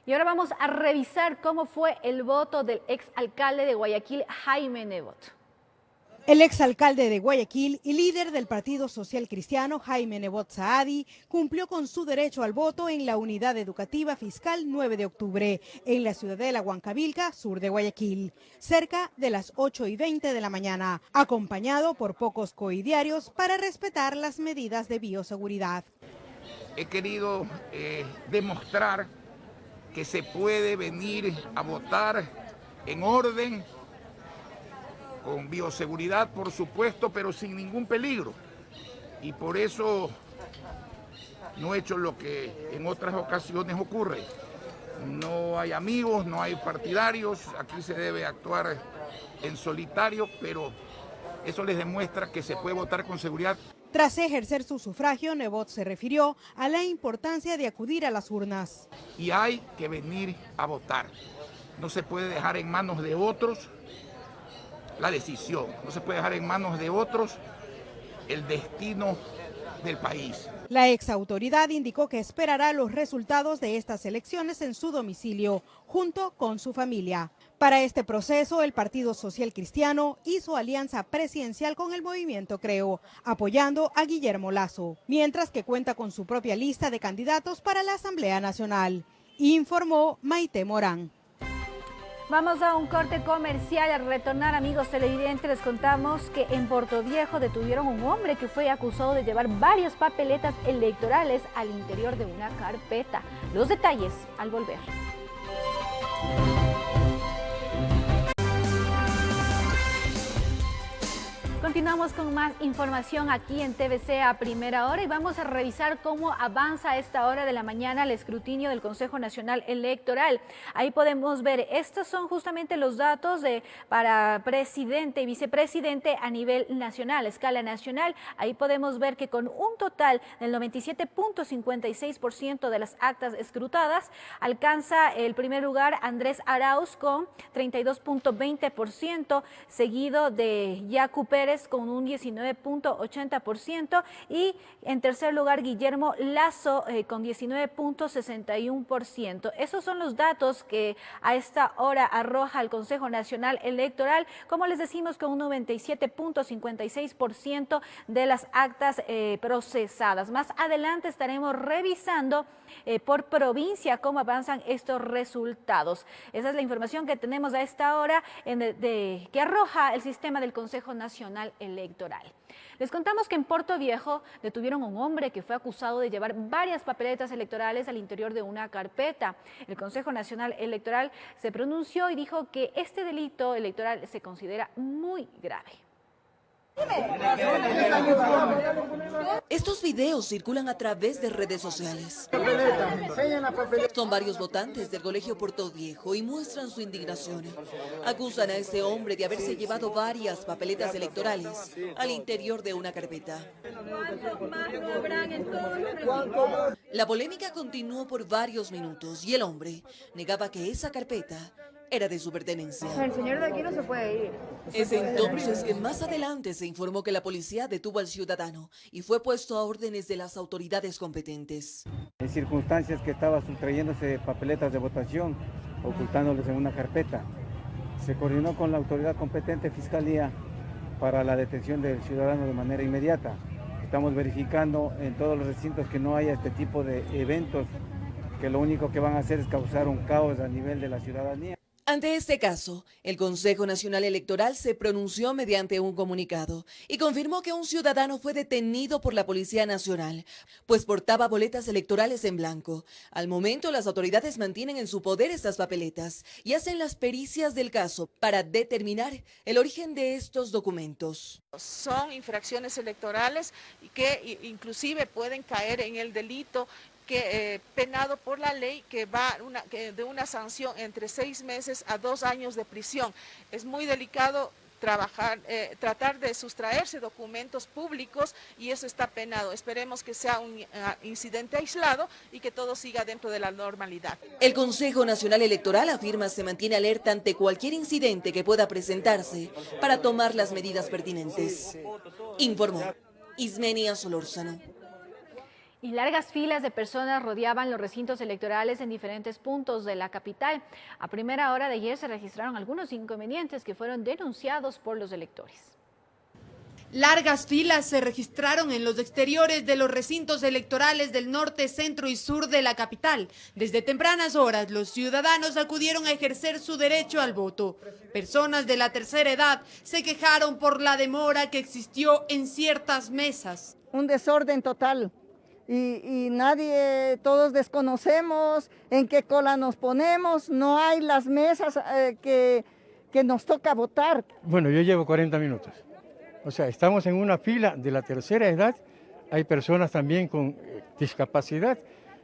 Y ahora vamos a revisar cómo fue el voto del exalcalde de Guayaquil, Jaime Nebot. El exalcalde de Guayaquil y líder del Partido Social Cristiano, Jaime Nebot Saadi, cumplió con su derecho al voto en la Unidad Educativa Fiscal 9 de octubre, en la ciudadela Huancavilca, sur de Guayaquil, cerca de las 8:20 de la mañana, acompañado por pocos coidiarios para respetar las medidas de bioseguridad. He querido demostrar que se puede venir a votar en orden, con bioseguridad, por supuesto, pero sin ningún peligro. Y por eso no he hecho lo que en otras ocasiones ocurre. No hay amigos, no hay partidarios, aquí se debe actuar en solitario, pero eso les demuestra que se puede votar con seguridad. Tras ejercer su sufragio, Nebot se refirió a la importancia de acudir a las urnas. Y hay que venir a votar. No se puede dejar en manos de otros la decisión, no se puede dejar en manos de otros el destino del país. La exautoridad indicó que esperará los resultados de estas elecciones en su domicilio, junto con su familia. Para este proceso, el Partido Social Cristiano hizo alianza presidencial con el movimiento Creo, apoyando a Guillermo Lasso, mientras que cuenta con su propia lista de candidatos para la Asamblea Nacional. Informó Maite Morán. Vamos a un corte comercial. Al retornar, amigos televidentes, les contamos que en Portoviejo detuvieron a un hombre que fue acusado de llevar varias papeletas electorales al interior de una carpeta. Los detalles al volver. Continuamos con más información aquí en TVC a primera hora y vamos a revisar cómo avanza a esta hora de la mañana el escrutinio del Consejo Nacional Electoral. Ahí podemos ver, estos son justamente los datos para presidente y vicepresidente a nivel nacional, escala nacional. Ahí podemos ver que con un total del 97.56% de las actas escrutadas, alcanza el primer lugar Andrés Arauz con 32.20%, seguido de Yacu Pérez con un 19.80% y en tercer lugar Guillermo Lasso con 19.61%. Esos son los datos que a esta hora arroja el Consejo Nacional Electoral, como les decimos, con un 97.56% de las actas procesadas. Más adelante estaremos revisando por provincia cómo avanzan estos resultados. Esa es la información que tenemos a esta hora que arroja el sistema del Consejo Nacional Electoral. Les contamos que en Portoviejo detuvieron a un hombre que fue acusado de llevar varias papeletas electorales al interior de una carpeta. El Consejo Nacional Electoral se pronunció y dijo que este delito electoral se considera muy grave. Estos videos circulan a través de redes sociales. Son varios votantes del Colegio Portoviejo y muestran su indignación. Acusan a este hombre de haberse llevado varias papeletas electorales al interior de una carpeta. La polémica continuó por varios minutos y el hombre negaba que esa carpeta era de su pertenencia. El señor de aquí no se puede ir. Es entonces que más adelante se informó que la policía detuvo al ciudadano y fue puesto a órdenes de las autoridades competentes. En circunstancias que estaba sustrayéndose papeletas de votación, ocultándolos en una carpeta, se coordinó con la autoridad competente, Fiscalía, para la detención del ciudadano de manera inmediata. Estamos verificando en todos los recintos que no haya este tipo de eventos que lo único que van a hacer es causar un caos a nivel de la ciudadanía. Ante este caso, el Consejo Nacional Electoral se pronunció mediante un comunicado y confirmó que un ciudadano fue detenido por la Policía Nacional, pues portaba boletas electorales en blanco. Al momento, las autoridades mantienen en su poder estas papeletas y hacen las pericias del caso para determinar el origen de estos documentos. Son infracciones electorales que inclusive pueden caer en el delito penado por la ley, que va de una sanción entre 6 meses a 2 años de prisión. Es muy delicado tratar de sustraerse documentos públicos y eso está penado. Esperemos que sea un incidente aislado y que todo siga dentro de la normalidad. El Consejo Nacional Electoral afirma se mantiene alerta ante cualquier incidente que pueda presentarse para tomar las medidas pertinentes. Informó Ismenia Solórzano. Y largas filas de personas rodeaban los recintos electorales en diferentes puntos de la capital. A primera hora de ayer se registraron algunos inconvenientes que fueron denunciados por los electores. Largas filas se registraron en los exteriores de los recintos electorales del norte, centro y sur de la capital. Desde tempranas horas, los ciudadanos acudieron a ejercer su derecho al voto. Personas de la tercera edad se quejaron por la demora que existió en ciertas mesas. Un desorden total. Y nadie, todos desconocemos en qué cola nos ponemos, no hay las mesas que nos toca votar. Bueno, yo llevo 40 minutos, o sea, estamos en una fila de la tercera edad, hay personas también con discapacidad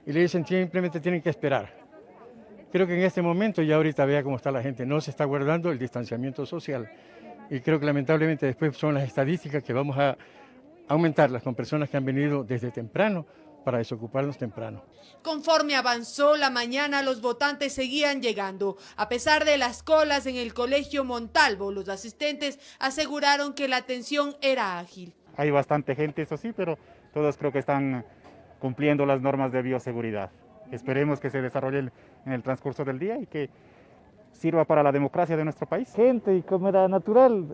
y le dicen simplemente tienen que esperar. Creo que en este momento, ya ahorita vea cómo está la gente, no se está guardando el distanciamiento social y creo que lamentablemente después son las estadísticas que vamos a aumentarlas con personas que han venido desde temprano para desocuparnos temprano. Conforme avanzó la mañana, los votantes seguían llegando. A pesar de las colas en el Colegio Montalvo, los asistentes aseguraron que la atención era ágil. Hay bastante gente, eso sí, pero todos creo que están cumpliendo las normas de bioseguridad. Esperemos que se desarrolle en el transcurso del día y que sirva para la democracia de nuestro país. Gente, y como era natural,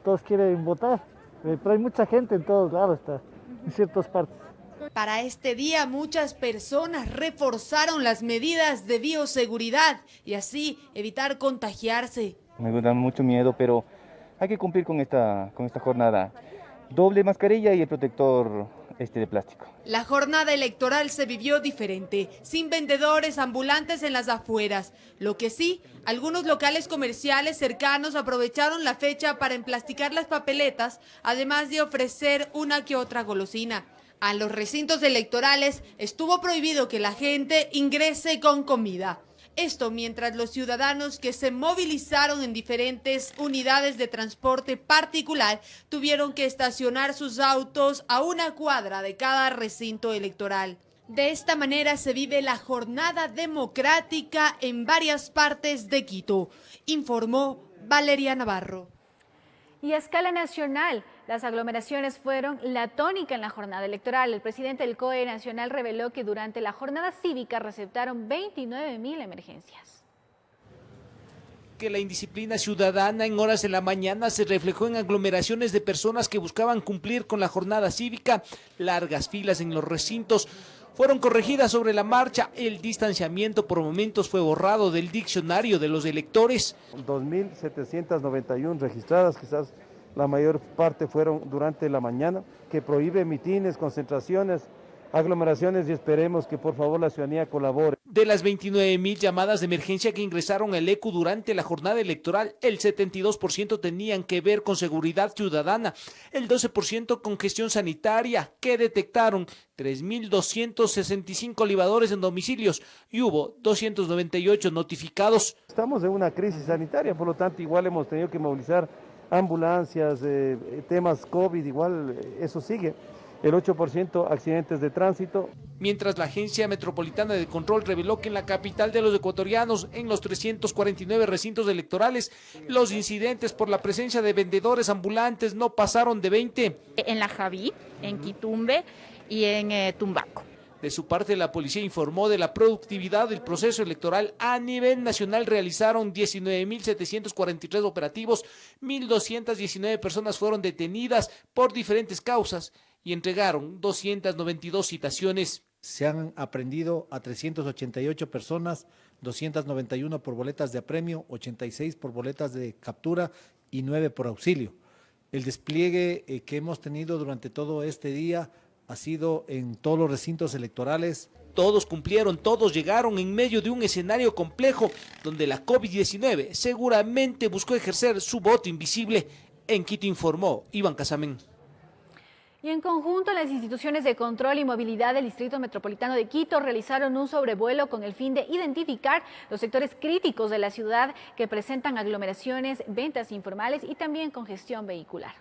todos quieren votar. Pero hay mucha gente en todos lados, en ciertas partes. Para este día, muchas personas reforzaron las medidas de bioseguridad y así evitar contagiarse. Me da mucho miedo, pero hay que cumplir con esta jornada. Doble mascarilla y el protector de plástico. La jornada electoral se vivió diferente, sin vendedores ambulantes en las afueras. Lo que sí, algunos locales comerciales cercanos aprovecharon la fecha para emplasticar las papeletas, además de ofrecer una que otra golosina. A los recintos electorales estuvo prohibido que la gente ingrese con comida. Esto mientras los ciudadanos que se movilizaron en diferentes unidades de transporte particular tuvieron que estacionar sus autos a una cuadra de cada recinto electoral. De esta manera se vive la jornada democrática en varias partes de Quito, informó Valeria Navarro. Y a escala nacional, las aglomeraciones fueron la tónica en la jornada electoral. El presidente del COE Nacional reveló que durante la jornada cívica receptaron 29.000 emergencias. Que la indisciplina ciudadana en horas de la mañana se reflejó en aglomeraciones de personas que buscaban cumplir con la jornada cívica. Largas filas en los recintos fueron corregidas sobre la marcha. El distanciamiento por momentos fue borrado del diccionario de los electores. 2.791 registradas, quizás la mayor parte fueron durante la mañana, que prohíbe mitines, concentraciones, aglomeraciones y esperemos que por favor la ciudadanía colabore. De las 29.000 llamadas de emergencia que ingresaron al ECU durante la jornada electoral, el 72% tenían que ver con seguridad ciudadana, el 12% con gestión sanitaria, que detectaron 3.265 libadores en domicilios y hubo 298 notificados. Estamos en una crisis sanitaria, por lo tanto igual hemos tenido que movilizar ambulancias, temas COVID, igual eso sigue. El 8% accidentes de tránsito. Mientras la Agencia Metropolitana de Control reveló que en la capital de los ecuatorianos, en los 349 recintos electorales, los incidentes por la presencia de vendedores ambulantes no pasaron de 20. En La Javí, en Quitumbe y en Tumbaco. De su parte, la policía informó de la productividad del proceso electoral. A nivel nacional realizaron 19.743 operativos, 1.219 personas fueron detenidas por diferentes causas y entregaron 292 citaciones. Se han aprehendido a 388 personas 291 por boletas de apremio, 86 por boletas de captura y 9 por auxilio. El despliegue que hemos tenido durante todo este día ha sido en todos los recintos electorales. Todos cumplieron, todos llegaron en medio de un escenario complejo donde la COVID-19 seguramente buscó ejercer su voto invisible. En Quito informó Iván Casamén. Y en conjunto, las instituciones de control y movilidad del Distrito Metropolitano de Quito realizaron un sobrevuelo con el fin de identificar los sectores críticos de la ciudad que presentan aglomeraciones, ventas informales y también congestión vehicular.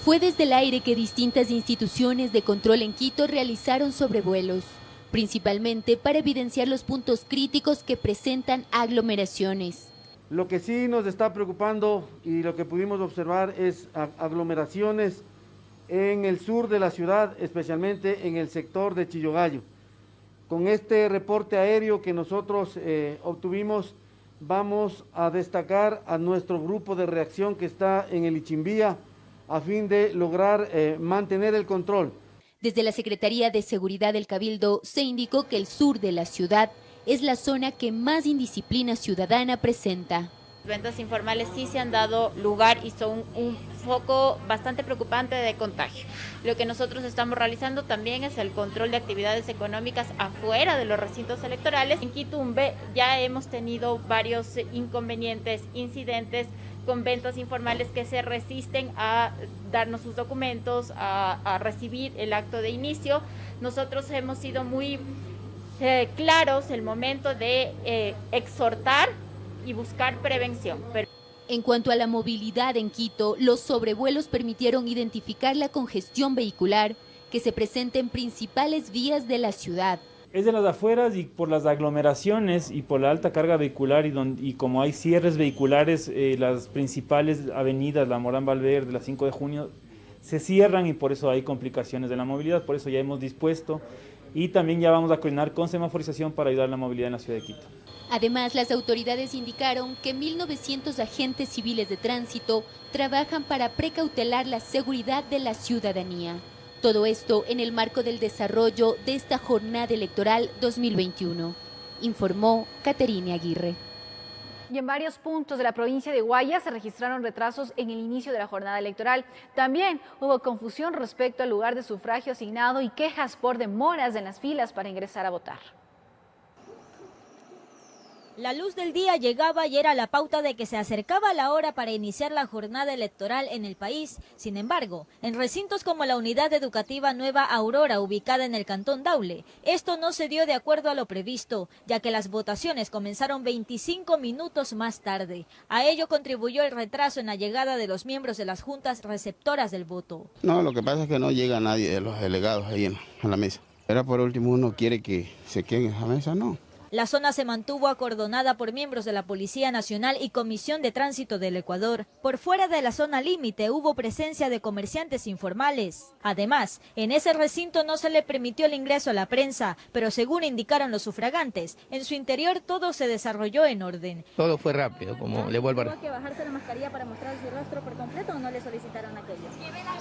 Fue desde el aire que distintas instituciones de control en Quito realizaron sobrevuelos, principalmente para evidenciar los puntos críticos que presentan aglomeraciones. Lo que sí nos está preocupando y lo que pudimos observar es aglomeraciones en el sur de la ciudad, especialmente en el sector de Chillogallo. Con este reporte aéreo que nosotros obtuvimos, vamos a destacar a nuestro grupo de reacción que está en el Ichimbía a fin de lograr mantener el control. Desde la Secretaría de Seguridad del Cabildo se indicó que el sur de la ciudad es la zona que más indisciplina ciudadana presenta. Ventas informales sí se han dado lugar y son un foco bastante preocupante de contagio. Lo que nosotros estamos realizando también es el control de actividades económicas afuera de los recintos electorales. En Quitumbe ya hemos tenido varios inconvenientes, incidentes con ventas informales que se resisten a darnos sus documentos, a recibir el acto de inicio. Nosotros hemos sido muy claros el momento de exhortar y buscar prevención. En cuanto a la movilidad en Quito, los sobrevuelos permitieron identificar la congestión vehicular que se presenta en principales vías de la ciudad. Es de las afueras y por las aglomeraciones y por la alta carga vehicular y como hay cierres vehiculares, las principales avenidas, la Morán Valverde, la 5 de junio, se cierran y por eso hay complicaciones de la movilidad. Por eso ya hemos dispuesto y también ya vamos a coordinar con semaforización para ayudar a la movilidad en la ciudad de Quito. Además, las autoridades indicaron que 1.900 agentes civiles de tránsito trabajan para precautelar la seguridad de la ciudadanía. Todo esto en el marco del desarrollo de esta jornada electoral 2021, informó Caterine Aguirre. Y en varios puntos de la provincia de Guayas se registraron retrasos en el inicio de la jornada electoral. También hubo confusión respecto al lugar de sufragio asignado y quejas por demoras en las filas para ingresar a votar. La luz del día llegaba y era la pauta de que se acercaba la hora para iniciar la jornada electoral en el país. Sin embargo, en recintos como la Unidad Educativa Nueva Aurora, ubicada en el Cantón Daule, esto no se dio de acuerdo a lo previsto, ya que las votaciones comenzaron 25 minutos más tarde. A ello contribuyó el retraso en la llegada de los miembros de las juntas receptoras del voto. No, lo que pasa es que no llega nadie de los delegados ahí en la mesa. Era por último uno quiere que se quede en esa mesa, no. La zona se mantuvo acordonada por miembros de la Policía Nacional y Comisión de Tránsito del Ecuador. Por fuera de la zona límite hubo presencia de comerciantes informales. Además, en ese recinto no se le permitió el ingreso a la prensa, pero según indicaron los sufragantes, en su interior todo se desarrolló en orden. Todo fue rápido, como le vuelvo a... ¿Tuvo que bajarse la mascarilla para mostrar su rostro por completo o no le solicitaron aquello?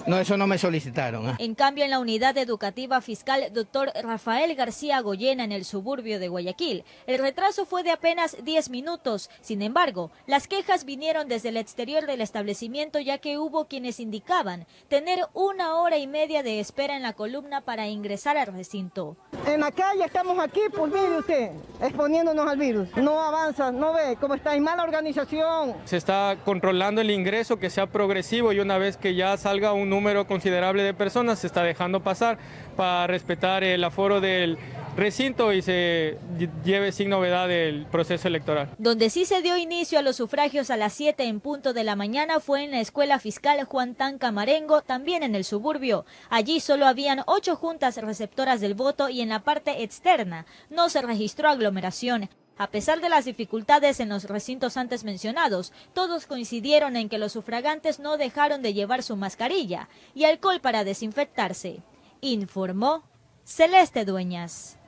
No, eso no me solicitaron. En cambio, en la Unidad Educativa Fiscal Dr. Rafael García Goyena, en el suburbio de Guayaquil, el retraso fue de apenas 10 minutos. Sin embargo, las quejas vinieron desde el exterior del establecimiento, ya que hubo quienes indicaban tener 1 hora y media de espera en la columna para ingresar al recinto. En la calle estamos aquí, pues mire usted, exponiéndonos al virus. No avanza, no ve cómo está, hay mala organización. Se está controlando el ingreso, que sea progresivo, y una vez que ya salga un número considerable de personas, se está dejando pasar para respetar el aforo del recinto y se lleve sin novedad el proceso electoral. Donde sí se dio inicio a los sufragios a las 7 en punto de la mañana fue en la Escuela Fiscal Juan Tan Camarengo, también en el suburbio. Allí solo habían 8 juntas receptoras del voto y en la parte externa no se registró aglomeración. A pesar de las dificultades en los recintos antes mencionados, todos coincidieron en que los sufragantes no dejaron de llevar su mascarilla y alcohol para desinfectarse, informó Celeste Dueñas.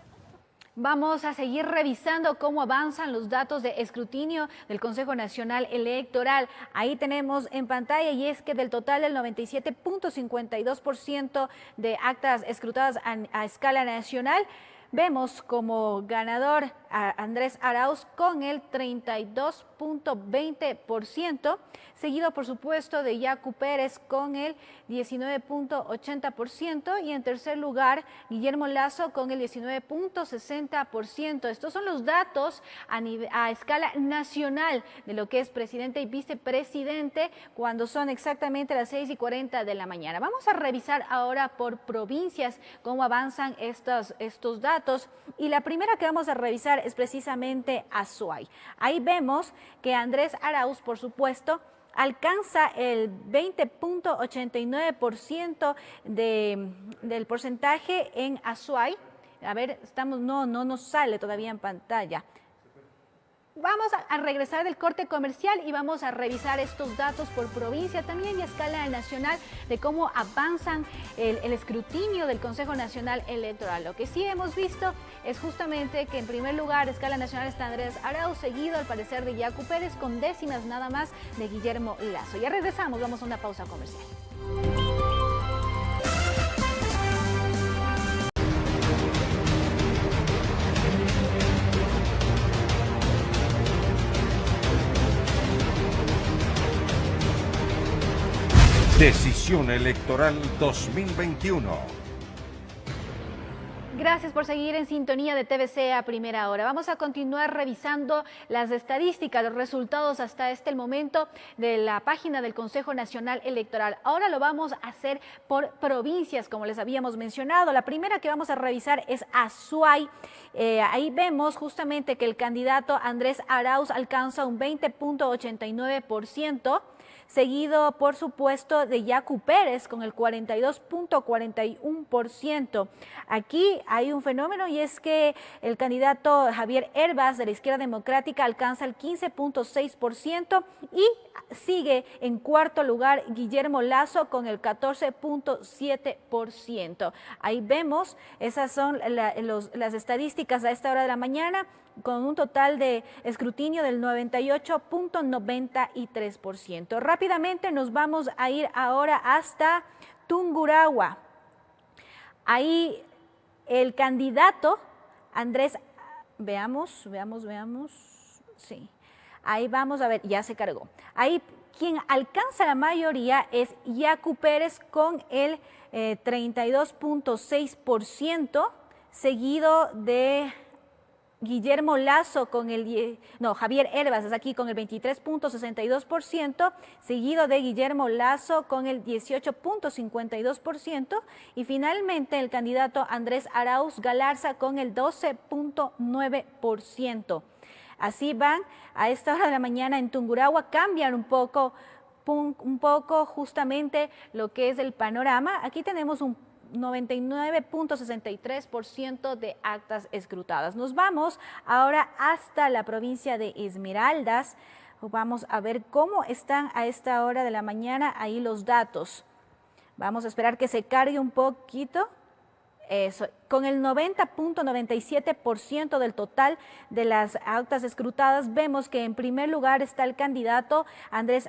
Vamos a seguir revisando cómo avanzan los datos de escrutinio del Consejo Nacional Electoral. Ahí tenemos en pantalla, y es que del total del 97.52% de actas escrutadas a escala nacional, vemos como ganador Andrés Arauz con el 32.20%, seguido por supuesto de Yacu Pérez con el 19.80% y en tercer lugar Guillermo Lasso con el 19.60%. Estos son los datos a escala nacional de lo que es presidente y vicepresidente cuando son exactamente las 6:40 de la mañana. Vamos a revisar ahora por provincias cómo avanzan estos datos y la primera que vamos a revisar es precisamente Azuay. Ahí vemos que Andrés Arauz, por supuesto, alcanza el 20.89% del porcentaje en Azuay. A ver, no nos sale todavía en pantalla. Vamos a regresar del corte comercial y vamos a revisar estos datos por provincia, también y a escala nacional, de cómo avanzan el escrutinio del Consejo Nacional Electoral. Lo que sí hemos visto es justamente que en primer lugar a escala nacional está Andrés Arauz, seguido al parecer de Yacu Pérez, con décimas nada más de Guillermo Lasso. Ya regresamos, vamos a una pausa comercial. Decisión Electoral 2021. Gracias por seguir en sintonía de TVC a primera hora. Vamos a continuar revisando las estadísticas, los resultados hasta el momento de la página del Consejo Nacional Electoral. Ahora lo vamos a hacer por provincias, como les habíamos mencionado. La primera que vamos a revisar es Azuay. Ahí vemos justamente que el candidato Andrés Arauz alcanza un 20.89%. Seguido, por supuesto, de Yacu Pérez con el 42.41%. Aquí hay un fenómeno y es que el candidato Javier Herbas de la Izquierda Democrática alcanza el 15.6% y sigue en cuarto lugar Guillermo Lasso con el 14.7%. Ahí vemos, esas son las estadísticas a esta hora de la mañana, con un total de escrutinio del 98.93%. Rápidamente nos vamos a ir ahora hasta Tungurahua. Ahí el candidato Andrés, veamos, sí, ahí vamos a ver, ya se cargó. Ahí quien alcanza la mayoría es Yacu Pérez con el 32.6%, seguido de Guillermo Lasso con Javier Herbas es aquí con el 23.62%, seguido de Guillermo Lasso con el 18.52% y finalmente el candidato Andrés Arauz Galarza con el 12.9%. Así van a esta hora de la mañana en Tungurahua, cambian un poco justamente lo que es el panorama. Aquí tenemos un 99.63% de actas escrutadas. Nos vamos ahora hasta la provincia de Esmeraldas. Vamos a ver cómo están a esta hora de la mañana ahí los datos. Vamos a esperar que se cargue un poquito. Eso, con el 90.97% del total de las actas escrutadas, vemos que en primer lugar está el candidato Andrés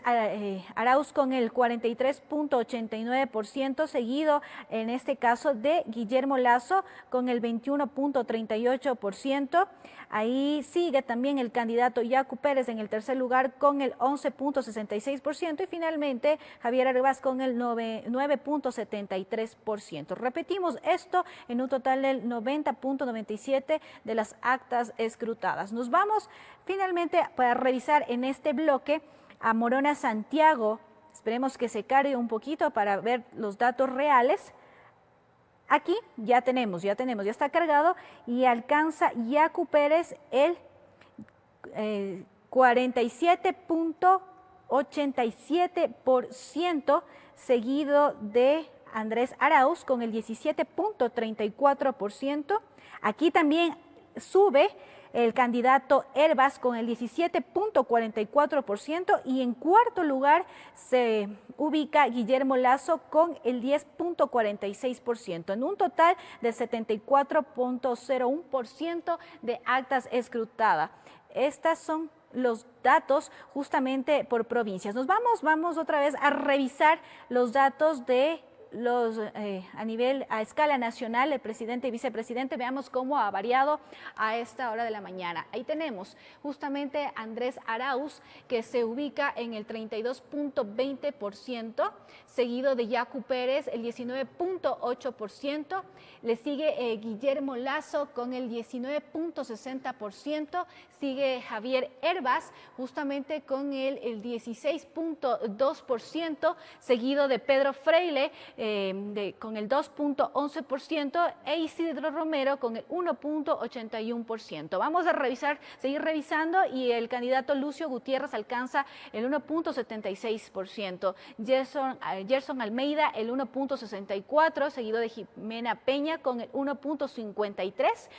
Arauz con el 43.89%, seguido en este caso de Guillermo Lasso con el 21.38%. Ahí sigue también el candidato Yacu Pérez en el tercer lugar con el 11.66% y finalmente Javier Herbas con el 9.73%. Repetimos esto en un total del 90.97% de las actas escrutadas. Nos vamos finalmente para revisar en este bloque a Morona Santiago. Esperemos que se cargue un poquito para ver los datos reales. Aquí ya está cargado y alcanza Yacu Pérez el 47.87%, seguido de Andrés Arauz con el 17.34%. Aquí también sube el candidato Herbas con el 17.44% y en cuarto lugar se ubica Guillermo Lasso con el 10.46%, en un total de 74.01% de actas escrutadas. Estas son los datos justamente por provincias. Vamos otra vez a revisar los datos de a escala nacional, el presidente y vicepresidente, veamos cómo ha variado a esta hora de la mañana. Ahí tenemos justamente Andrés Arauz, que se ubica en el 32.20%, seguido de Yacu Pérez, el 19.8%, le sigue Guillermo Lasso con el 19.60%, sigue Javier Herbas justamente con el 16.2%, seguido de Pedro Freile con el 2.11% e Isidro Romero con el 1.81%. Vamos a seguir revisando y el candidato Lucio Gutiérrez alcanza el 1.76%, Gerson Almeida el 1.64%, seguido de Jimena Peña con el 1.53%,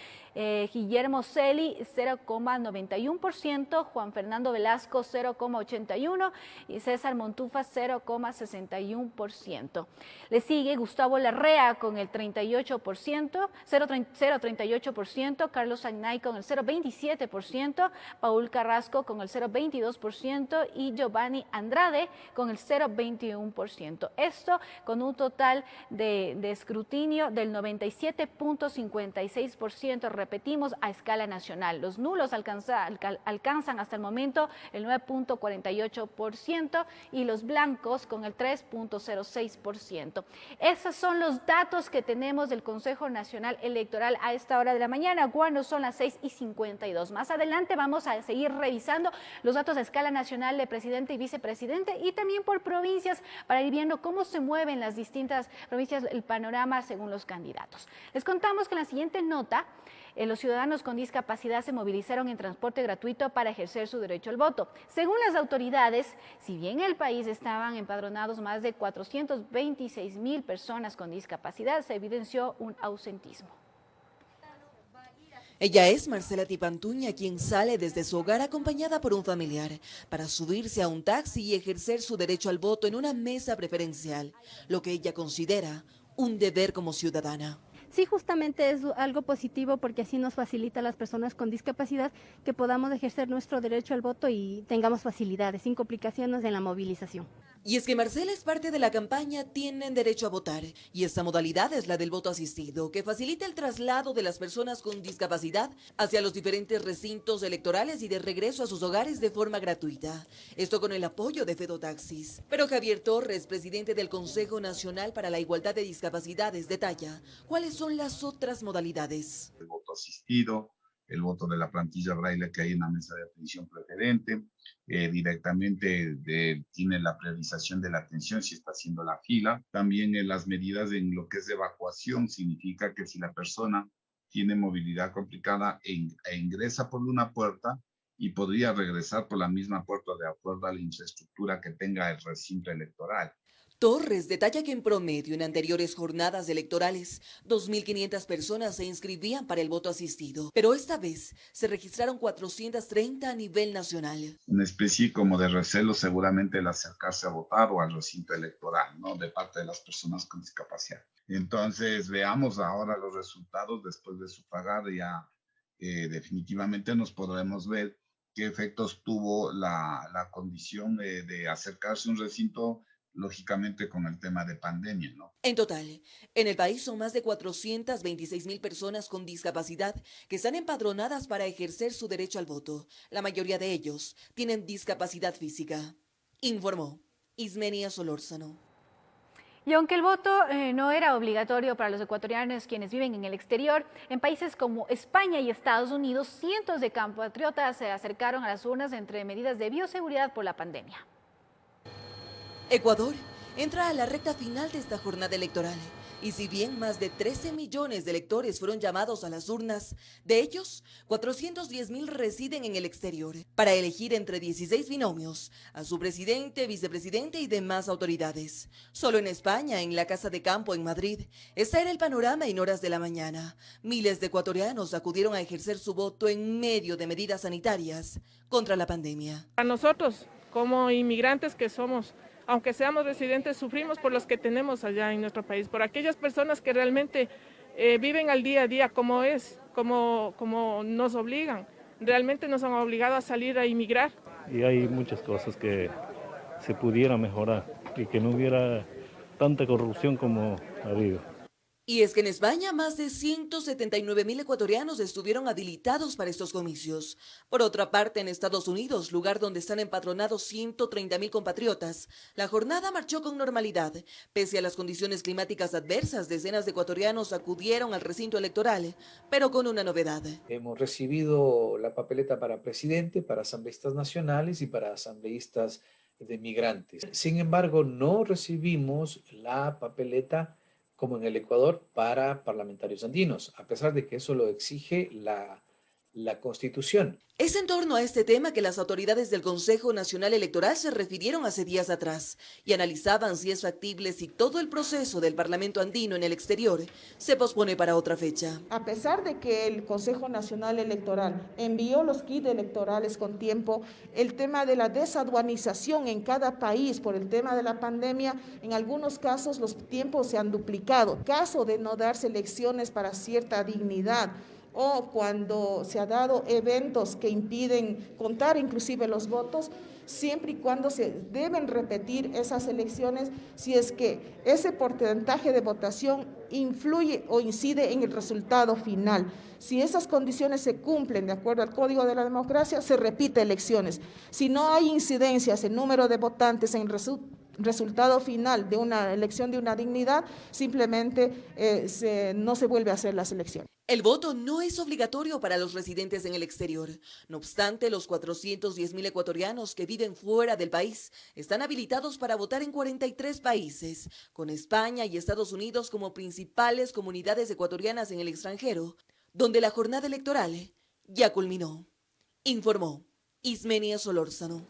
Guillermo Celi 0.91%, Juan Fernando Velasco 0.81% y César Montufa 0.61%. Le sigue Gustavo Larrea con el 0.38%, Carlos Agnay con el 0.27%, Paul Carrasco con el 0.22% y Giovanni Andrade con el 0.21%. Esto con un total de escrutinio del 97.56%, repetimos, a escala nacional. Los nulos alcanzan hasta el momento el 9.48% y los blancos con el 3.06%. Esos son los datos que tenemos del Consejo Nacional Electoral a esta hora de la mañana, cuando son las 6:52. Más adelante vamos a seguir revisando los datos a escala nacional de presidente y vicepresidente y también por provincias para ir viendo cómo se mueven las distintas provincias, el panorama según los candidatos. Les contamos que en la siguiente nota, los ciudadanos con discapacidad se movilizaron en transporte gratuito para ejercer su derecho al voto. Según las autoridades, si bien en el país estaban empadronados más de 426,000 personas con discapacidad, se evidenció un ausentismo. Ella es Marcela Tipantuña, quien sale desde su hogar acompañada por un familiar para subirse a un taxi y ejercer su derecho al voto en una mesa preferencial, lo que ella considera un deber como ciudadana. Sí, justamente es algo positivo porque así nos facilita a las personas con discapacidad que podamos ejercer nuestro derecho al voto y tengamos facilidades, sin complicaciones en la movilización. Y es que Marcela es parte de la campaña Tienen Derecho a Votar, y esta modalidad es la del voto asistido, que facilita el traslado de las personas con discapacidad hacia los diferentes recintos electorales y de regreso a sus hogares de forma gratuita. Esto con el apoyo de Fedotaxis. Pero Javier Torres, presidente del Consejo Nacional para la Igualdad de Discapacidades, detalla cuáles son las otras modalidades. El voto asistido, el voto de la plantilla braille que hay en la mesa de atención preferente, directamente tiene la priorización de la atención si está haciendo la fila. También las medidas en lo que es de evacuación, significa que si la persona tiene movilidad complicada e ingresa por una puerta y podría regresar por la misma puerta de acuerdo a la infraestructura que tenga el recinto electoral. Torres detalla que en promedio en anteriores jornadas electorales, 2.500 personas se inscribían para el voto asistido, pero esta vez se registraron 430 a nivel nacional. Una especie como de recelo seguramente el acercarse a votar o al recinto electoral, ¿no? De parte de las personas con discapacidad. Entonces veamos ahora los resultados después de sufragar, ya definitivamente nos podremos ver qué efectos tuvo la condición de acercarse a un recinto, lógicamente con el tema de pandemia, ¿no? En total, en el país son más de 426,000 personas con discapacidad que están empadronadas para ejercer su derecho al voto. La mayoría de ellos tienen discapacidad física, informó Ismenia Solórzano. Y aunque el voto no era obligatorio para los ecuatorianos quienes viven en el exterior, en países como España y Estados Unidos, cientos de compatriotas se acercaron a las urnas entre medidas de bioseguridad por la pandemia. Ecuador entra a la recta final de esta jornada electoral y si bien más de 13 millones de electores fueron llamados a las urnas, de ellos 410,000 residen en el exterior para elegir entre 16 binomios a su presidente, vicepresidente y demás autoridades. Solo en España, en la Casa de Campo en Madrid, este era el panorama en horas de la mañana. Miles de ecuatorianos acudieron a ejercer su voto en medio de medidas sanitarias contra la pandemia. A nosotros, como inmigrantes que somos, aunque seamos residentes, sufrimos por los que tenemos allá en nuestro país, por aquellas personas que realmente viven al día a día como es, como nos obligan. Realmente nos han obligado a salir a inmigrar. Y hay muchas cosas que se pudieran mejorar y que no hubiera tanta corrupción como ha habido. Y es que en España más de 179.000 ecuatorianos estuvieron habilitados para estos comicios. Por otra parte, en Estados Unidos, lugar donde están empadronados 130.000 compatriotas, la jornada marchó con normalidad. Pese a las condiciones climáticas adversas, decenas de ecuatorianos acudieron al recinto electoral, pero con una novedad. Hemos recibido la papeleta para presidente, para asambleístas nacionales y para asambleístas de migrantes. Sin embargo, no recibimos la papeleta como en el Ecuador para parlamentarios andinos, a pesar de que eso lo exige la Constitución. Es en torno a este tema que las autoridades del Consejo Nacional Electoral se refirieron hace días atrás y analizaban si es factible si todo el proceso del Parlamento andino en el exterior se pospone para otra fecha. A pesar de que el Consejo Nacional Electoral envió los kits electorales con tiempo, el tema de la desaduanización en cada país por el tema de la pandemia, en algunos casos los tiempos se han duplicado. Caso de no darse elecciones para cierta dignidad, o cuando se ha dado eventos que impiden contar inclusive los votos, siempre y cuando se deben repetir esas elecciones si es que ese porcentaje de votación influye o incide en el resultado final. Si esas condiciones se cumplen de acuerdo al Código de la Democracia, se repite elecciones. Si no hay incidencias en número de votantes en resultado final de una elección de una dignidad, simplemente no se vuelve a hacer las elecciones. El voto no es obligatorio para los residentes en el exterior. No obstante, los 410.000 ecuatorianos que viven fuera del país están habilitados para votar en 43 países, con España y Estados Unidos como principales comunidades ecuatorianas en el extranjero, donde la jornada electoral ya culminó. Informó Ismenia Solórzano.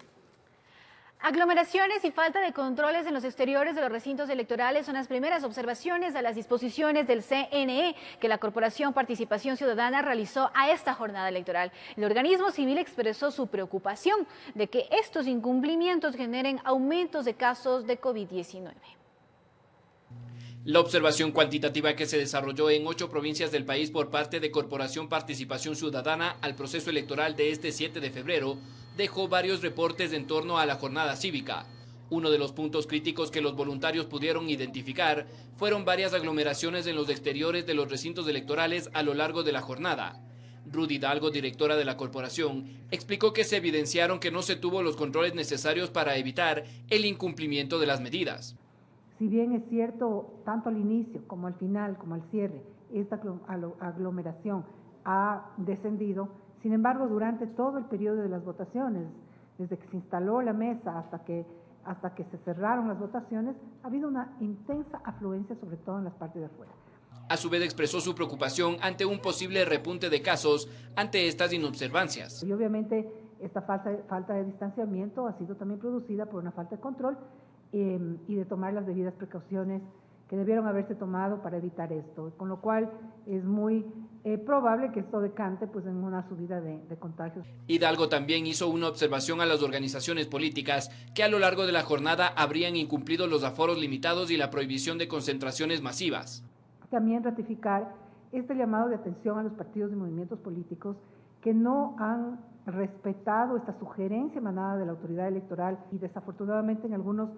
Aglomeraciones y falta de controles en los exteriores de los recintos electorales son las primeras observaciones a las disposiciones del CNE que la Corporación Participación Ciudadana realizó a esta jornada electoral. El organismo civil expresó su preocupación de que estos incumplimientos generen aumentos de casos de COVID-19. La observación cuantitativa que se desarrolló en 8 provincias del país por parte de Corporación Participación Ciudadana al proceso electoral de este 7 de febrero dejó varios reportes en torno a la jornada cívica. Uno de los puntos críticos que los voluntarios pudieron identificar fueron varias aglomeraciones en los exteriores de los recintos electorales a lo largo de la jornada. Rudy Hidalgo, directora de la corporación, explicó que se evidenciaron que no se tuvo los controles necesarios para evitar el incumplimiento de las medidas. Si bien es cierto, tanto al inicio como al final, como al cierre, esta aglomeración ha descendido, sin embargo, durante todo el periodo de las votaciones, desde que se instaló la mesa hasta que se cerraron las votaciones, ha habido una intensa afluencia, sobre todo en las partes de afuera. A su vez expresó su preocupación ante un posible repunte de casos ante estas inobservancias. Y obviamente esta falta de distanciamiento ha sido también producida por una falta de control y de tomar las debidas precauciones que debieron haberse tomado para evitar esto, con lo cual es muy probable que esto decante pues, en una subida de contagios. Hidalgo también hizo una observación a las organizaciones políticas que a lo largo de la jornada habrían incumplido los aforos limitados y la prohibición de concentraciones masivas. También ratificar este llamado de atención a los partidos y movimientos políticos que no han respetado esta sugerencia emanada de la autoridad electoral y desafortunadamente en algunos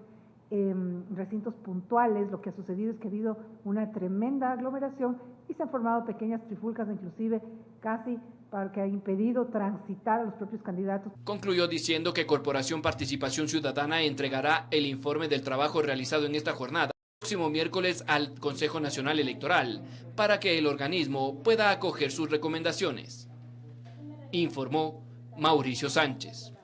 recintos puntuales lo que ha sucedido es que ha habido una tremenda aglomeración y se han formado pequeñas trifulcas, inclusive casi para que ha impedido transitar a los propios candidatos. Concluyó diciendo que Corporación Participación Ciudadana entregará el informe del trabajo realizado en esta jornada el próximo miércoles al Consejo Nacional Electoral para que el organismo pueda acoger sus recomendaciones. Informó Mauricio Sánchez.